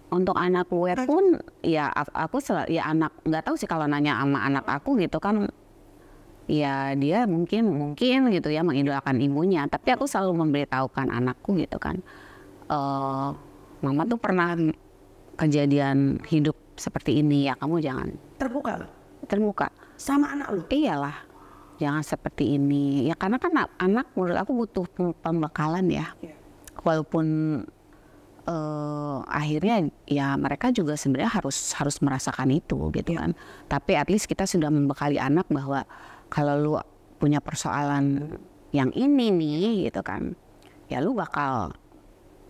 [SPEAKER 2] Untuk anak gue pun ya aku ya anak nggak tahu sih kalau nanya sama anak aku gitu kan, ya dia mungkin gitu ya mengidolakan ibunya, tapi aku selalu memberitahukan anakku gitu kan, mama tuh pernah kejadian hidup seperti ini ya, kamu jangan terbuka
[SPEAKER 1] sama anak lu.
[SPEAKER 2] iyalah, jangan seperti ini ya, karena kan anak menurut aku butuh pembekalan ya, walaupun akhirnya ya mereka juga sebenarnya harus merasakan itu gitu kan, tapi at least kita sudah membekali anak bahwa kalau lu punya persoalan yang ini nih gitu kan, ya lu bakal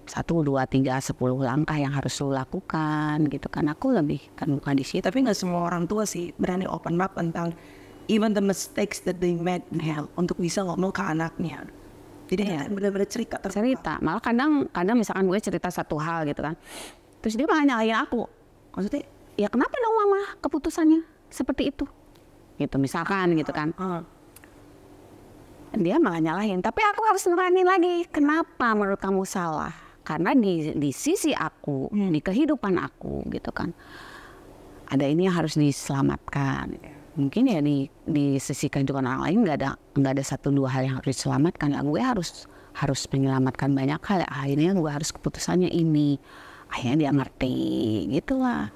[SPEAKER 2] 1, 2, 3, 10 langkah yang harus lu lakukan gitu kan. Aku lebih kan bukan di situ.
[SPEAKER 1] Tapi nggak semua orang tua sih berani open up tentang even the mistakes that they made untuk bisa ngomong ke anaknya. Jadi benar-benar cerita.
[SPEAKER 2] Malah kadang misalkan gue cerita satu hal gitu kan, terus dia malah nyalahin aku. Maksudnya ya kenapa dong mama keputusannya seperti itu gitu misalkan gitu kan. Dia malah nyalahin, tapi aku harus neranin lagi kenapa menurut kamu salah, karena di sisi aku, di kehidupan aku gitu kan, ada ini yang harus diselamatkan. Mungkin ya di sisi kehidupan orang lain nggak ada 1, 2 hal yang harus diselamatkan. Gue harus menyelamatkan banyak hal. Akhirnya gue harus keputusannya ini. Akhirnya dia ngerti gitulah.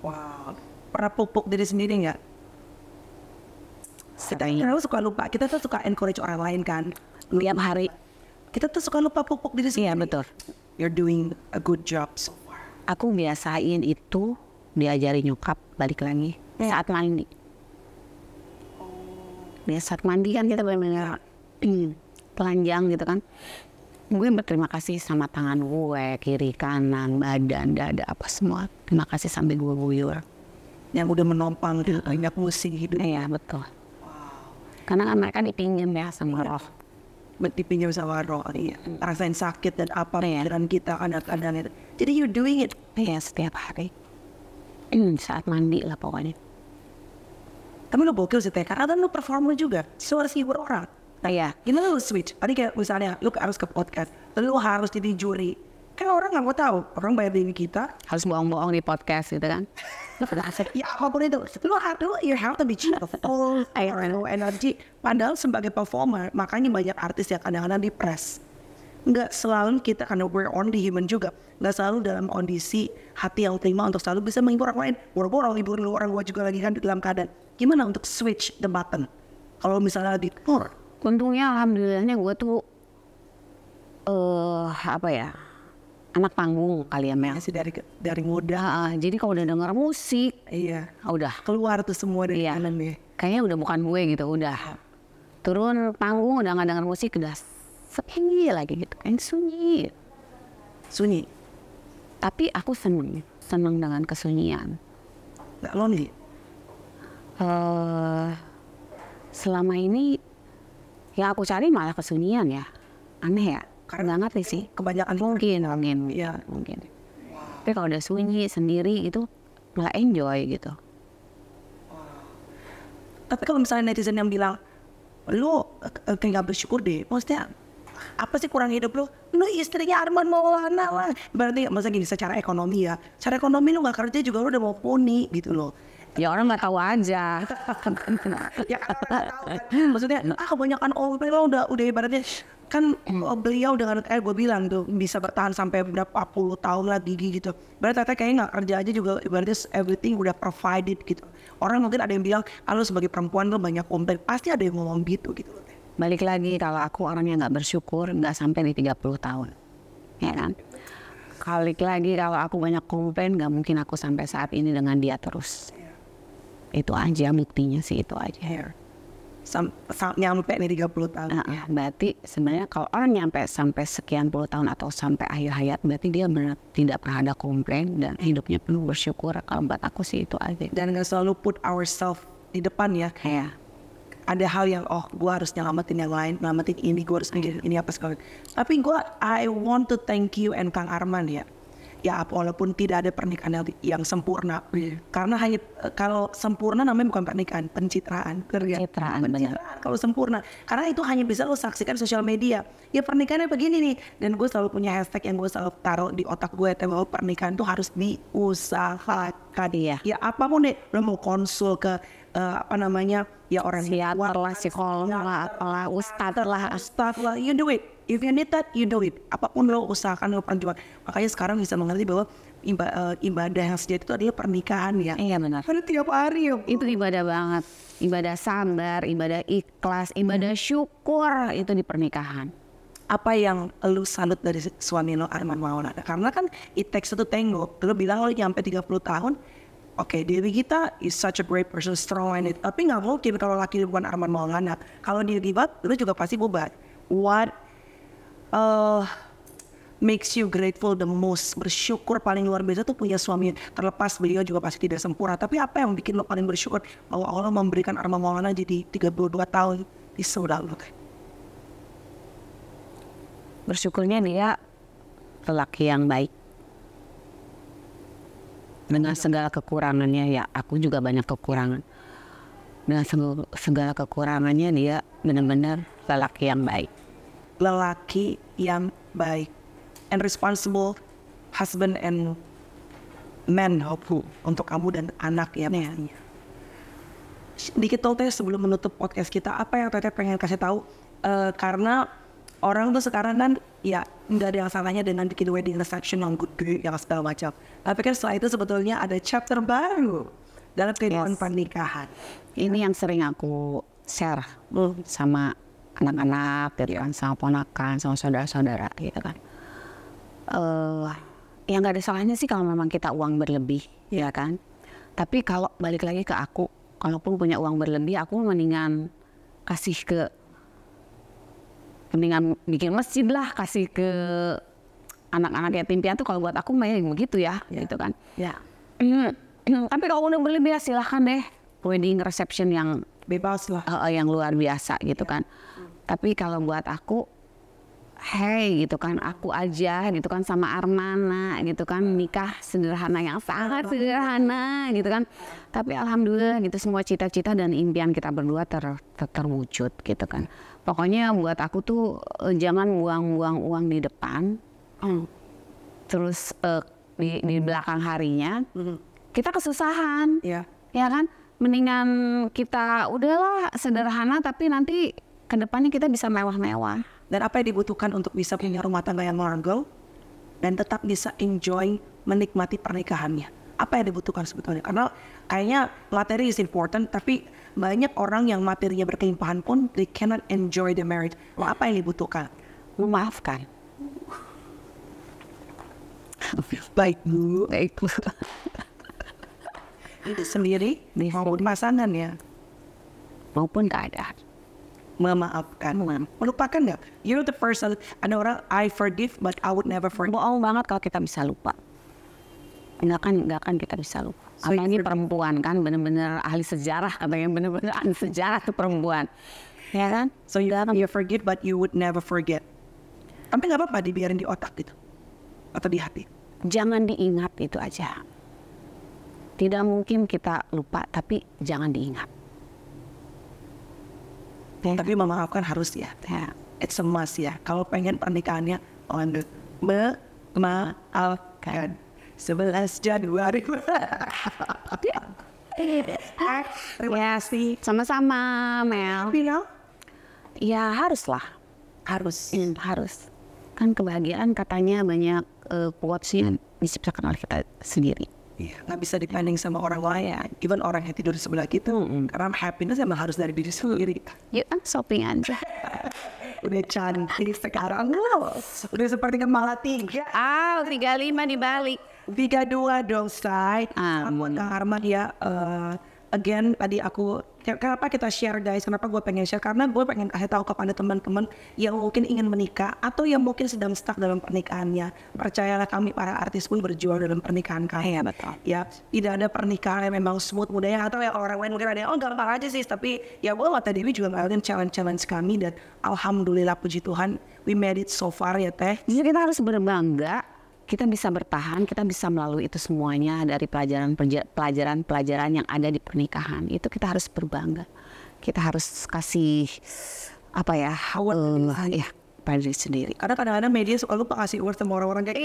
[SPEAKER 1] Wow, pernah pupuk diri sendiri nggak? Kita suka lupa. Kita tuh suka encourage orang lain kan.
[SPEAKER 2] Tiap hari.
[SPEAKER 1] Kita tuh suka lupa pupuk diri sendiri.
[SPEAKER 2] Iya betul.
[SPEAKER 1] You're doing a good job so far.
[SPEAKER 2] Aku biasain itu, diajari nyokap balik lagi saat mandi. Dia saat mandi kan kita benar-benar telanjang gitu kan. Gue berterima kasih sama tangan gue, kiri, kanan, badan, dada, apa semua. Terima kasih sampai gue guyur.
[SPEAKER 1] Yang udah menopang banyak musik hidup.
[SPEAKER 2] Iya betul. Karena kan mereka dipinjam ya sama roh.
[SPEAKER 1] Dipinjam sama roh. Iya. Rasain sakit dan apa pikiran kita kadang-kadang itu. Jadi you're doing it.
[SPEAKER 2] Iya setiap hari. Saat mandi lah pokoknya.
[SPEAKER 1] Tapi lu gokil sih Teh, karena kan lu performer juga, so harus hibur orang.
[SPEAKER 2] Iya.
[SPEAKER 1] Gimana lu switch? Tadi kayak misalnya lu harus ke podcast, lu harus jadi juri. Kan orang nggak mau tahu, orang bayar diri kita.
[SPEAKER 2] Harus bohong-bohong di podcast gitu kan.
[SPEAKER 1] Ya apapun itu, you have to be cheerful, energy. Padahal sebagai performer, makanya banyak artis yang kadang-kadang depres. Nggak selalu kita, karena we're only human juga, nggak selalu dalam kondisi hati yang terima untuk selalu bisa menghibur orang lain. Orang hibur orang gua juga lagi kan dalam keadaan. Gimana untuk switch the button? Kalau misalnya di
[SPEAKER 2] untungnya alhamdulillahnya gue tuh apa ya, anak panggung kali ya Mel.
[SPEAKER 1] Masih dari muda.
[SPEAKER 2] Jadi kalau udah denger musik, udah
[SPEAKER 1] keluar tuh semua dari kanan ya.
[SPEAKER 2] Kayaknya udah bukan gue gitu, udah turun panggung udah nggak denger musik, udah sepi lagi gitu, kayak sunyi. Tapi aku seneng dengan kesunyian.
[SPEAKER 1] Nggak lonely?
[SPEAKER 2] Selama ini yang aku cari malah kesunyian ya, aneh ya, karena nggak ngerti sih.
[SPEAKER 1] Kebanyakan
[SPEAKER 2] mungkin. Tapi kalau udah sunyi sendiri itu malah enjoy gitu.
[SPEAKER 1] Tapi kalau misalnya netizen yang bilang lu kayak nggak bersyukur deh, maksudnya apa sih kurang hidup lu istrinya Arman Maulana lah. Berarti masa gini, secara ekonomi lu nggak kerja juga lu udah mau puni gitu loh.
[SPEAKER 2] Ya orang nggak tahu aja.
[SPEAKER 1] Ya orang tahu kan. Maksudnya kebanyakan udah ibaratnya kan beliau dengan gue bilang tuh bisa bertahan sampai berapa puluh tahun lagi gitu. Berarti kayaknya nggak kerja aja juga ibaratnya everything udah provided gitu. Orang mungkin ada yang bilang, lu sebagai perempuan lu banyak komplain. Pasti ada yang ngomong gitu loh.
[SPEAKER 2] Balik lagi, kalau aku orang yang nggak bersyukur nggak sampai di 30 tahun, ya kan? Balik lagi, kalau aku banyak komplain nggak mungkin aku sampai saat ini dengan dia terus. Itu aja buktinya sih, itu aja.
[SPEAKER 1] Nyampe nih 30 tahun.
[SPEAKER 2] Berarti sebenarnya kalau orang nyampe sampai sekian puluh tahun atau sampai akhir hayat, berarti dia benar tidak pernah ada komplain dan hidupnya penuh bersyukur. Kalau buat aku sih itu aja.
[SPEAKER 1] Dan nggak selalu put ourselves di depan ya. Ada hal yang gue harus nyelamatin yang lain, nyelamatin ini, gue harus ini apa segala. Tapi I want to thank you and Kang Arman ya. ya walaupun tidak ada pernikahan yang sempurna, karena hanya kalau sempurna namanya bukan pernikahan, pencitraan.
[SPEAKER 2] Pencitraan, benar.
[SPEAKER 1] Kalau sempurna, karena itu hanya bisa lo saksikan sosial media. Ya pernikahannya begini nih, dan gue selalu punya hashtag yang gue selalu taruh di otak gue, bahwa pernikahan itu harus diusahakan.
[SPEAKER 2] Iya.
[SPEAKER 1] Ya apapun deh, lo mau konsul ke ya orang
[SPEAKER 2] Psikiater lah, psikolog lah, apalah, ustadz lah.
[SPEAKER 1] you do it. If you need that, you do it. Apapun lo usahakan, lo perjuangkan. Makanya sekarang bisa mengerti bahwa ibadah yang sejati itu adalah pernikahan ya.
[SPEAKER 2] Iya benar.
[SPEAKER 1] Karena tiap hari ya.
[SPEAKER 2] Itu ibadah banget. Ibadah sabar, ibadah ikhlas, ibadah syukur itu di pernikahan.
[SPEAKER 1] Apa yang lu salut dari suami lo, Arman Maulana? Karena kan it takes two to tango. Lo bilang lo nyampe 30 tahun, oke, Dewi Gita is such a great person, strong in it. Tapi nggak mungkin kalau laki bukan Arman Maulana. Kalau dia give up, lo juga pasti bubar. What makes you grateful the most? Bersyukur paling luar biasa tuh punya suami. Terlepas beliau juga pasti tidak sempurna. Tapi apa yang bikin lo paling bersyukur bahwa Allah memberikan Arman Maulana jadi 32 tahun di saudara lo?
[SPEAKER 2] Bersyukurnya dia lelaki yang baik. Dengan segala kekurangannya, ya aku juga banyak kekurangan. Dengan segala kekurangannya dia benar-benar lelaki yang baik.
[SPEAKER 1] Lelaki yang baik and responsible husband and man hopeful untuk kamu dan anak ya pastinya. Dikit dong Teh sebelum menutup podcast kita, apa yang Teteh pengen kasih tahu, karena orang tuh sekarang kan ya nggak ada yang salahnya dengan bikin wedding reception yang gede yang segala macam, tapi kan setelah itu sebetulnya ada chapter baru dalam kehidupan pernikahan.
[SPEAKER 2] Ini yang sering aku share sama anak-anak gitu kan, sama ponakan, sama saudara-saudara gitu kan. Ya nggak ada salahnya sih kalau memang kita uang berlebih, ya kan. Tapi kalau balik lagi ke aku, kalaupun punya uang berlebih, aku mendingan mendingan bikin masjid lah, kasih ke anak-anak yatim piatu. Kalau buat aku main begitu ya, gitu kan.
[SPEAKER 1] Ya.
[SPEAKER 2] Tapi kalau udah berlebih ya silahkan deh wedding reception yang
[SPEAKER 1] Bebas lah.
[SPEAKER 2] yang luar biasa gitu kan. Tapi kalau buat aku, hey gitu kan, aku aja gitu kan sama Armana gitu kan, nikah sederhana yang sangat sederhana gitu kan. Tapi alhamdulillah gitu semua cita-cita dan impian kita berdua terwujud gitu kan. Pokoknya buat aku tuh jangan buang-buang uang di depan, terus di belakang harinya kita kesusahan, ya kan. Mendingan kita udahlah sederhana tapi nanti kedepannya kita bisa mewah-mewah.
[SPEAKER 1] Dan apa yang dibutuhkan untuk bisa punya rumah tangga yang margo dan tetap bisa enjoy menikmati pernikahannya? Apa yang dibutuhkan sebetulnya? Karena kayaknya materi is important, tapi banyak orang yang materinya berkelimpahan pun they cannot enjoy the marriage. Apa yang dibutuhkan?
[SPEAKER 2] Memaafkan.
[SPEAKER 1] Baik Bu. Itu sendiri maupun pasangan ya,
[SPEAKER 2] maupun keadaan.
[SPEAKER 1] Memaafkan, melupakan nggak? You're the person. Ada orang I forgive but I would never forget.
[SPEAKER 2] Bohong banget kalau kita bisa lupa. Nggak akan kita bisa lupa. Apalagi perempuan kan bener-bener ahli sejarah, katanya bener-bener ahli sejarah tuh perempuan, ya kan?
[SPEAKER 1] So you forgive but you would never forget. Tapi nggak apa-apa dibiarin di otak gitu atau di hati.
[SPEAKER 2] Jangan diingat, itu aja. Tidak mungkin kita lupa, tapi jangan diingat.
[SPEAKER 1] Tapi memaafkan harus ya. It's a must ya. Kalau pengen pernikahannya memaafkan. 11 Januari.
[SPEAKER 2] Ya sih, sama-sama Mel. Ya haruslah. Harus. Kan kebahagiaan katanya banyak quotes-nya diciptakan oleh kita sendiri.
[SPEAKER 1] Iya, nggak bisa dibanding sama orang lain. Even orang yang tidur di sebelah kita. Karena happiness emang harus dari diri sendiri.
[SPEAKER 2] Yuk shopping aja.
[SPEAKER 1] Udah cantik sekarang. Udah seperti kepala 3.
[SPEAKER 2] 35 dibalik.
[SPEAKER 1] 32 dong, say. Kang Arman ya. Again, tadi aku, kenapa kita share guys, kenapa gue pengen share, karena gue pengen kasih tahu kepada teman-teman yang mungkin ingin menikah atau yang mungkin sedang stuck dalam pernikahannya. Percayalah kami para artis pun berjuang dalam pernikahan kami.
[SPEAKER 2] Iya betul.
[SPEAKER 1] Ya, tidak ada pernikahan yang memang smooth mudahnya, atau yang orang lain mungkin ada yang gampang aja sih, tapi ya gue sama Teh Dewi juga ngalamin challenge kami dan alhamdulillah puji Tuhan we made it so far ya Teh.
[SPEAKER 2] Jadi kita harus berbangga, kita bisa bertahan, kita bisa melalui itu semuanya dari pelajaran yang ada di pernikahan. Itu kita harus berbangga. Kita harus kasih apa ya? Ya, pada diri sendiri.
[SPEAKER 1] Karena kadang-kadang media suka lupa kasih award sama orang-orang kayak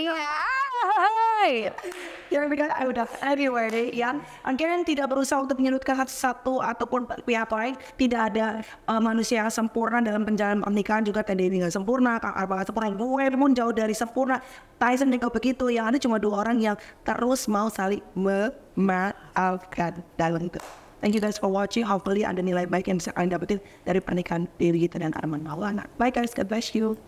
[SPEAKER 1] yang bikin udah anyway ya. Akhirnya tidak berusaha untuk menyudutkan satu ataupun pihak lain. Tidak ada manusia yang sempurna dalam perjalanan pernikahan, juga tadi ini nggak sempurna, Kak Arba nggak sempurna, gue pun jauh dari sempurna. Tyson juga begitu. Yang ada cuma dua orang yang terus mau saling memaafkan dalam itu. Thank you guys for watching. Hopefully ada nilai baik yang bisa kalian dapetin dari pernikahan Dewi Gita dan Arman Maulana. Bye guys, God bless you.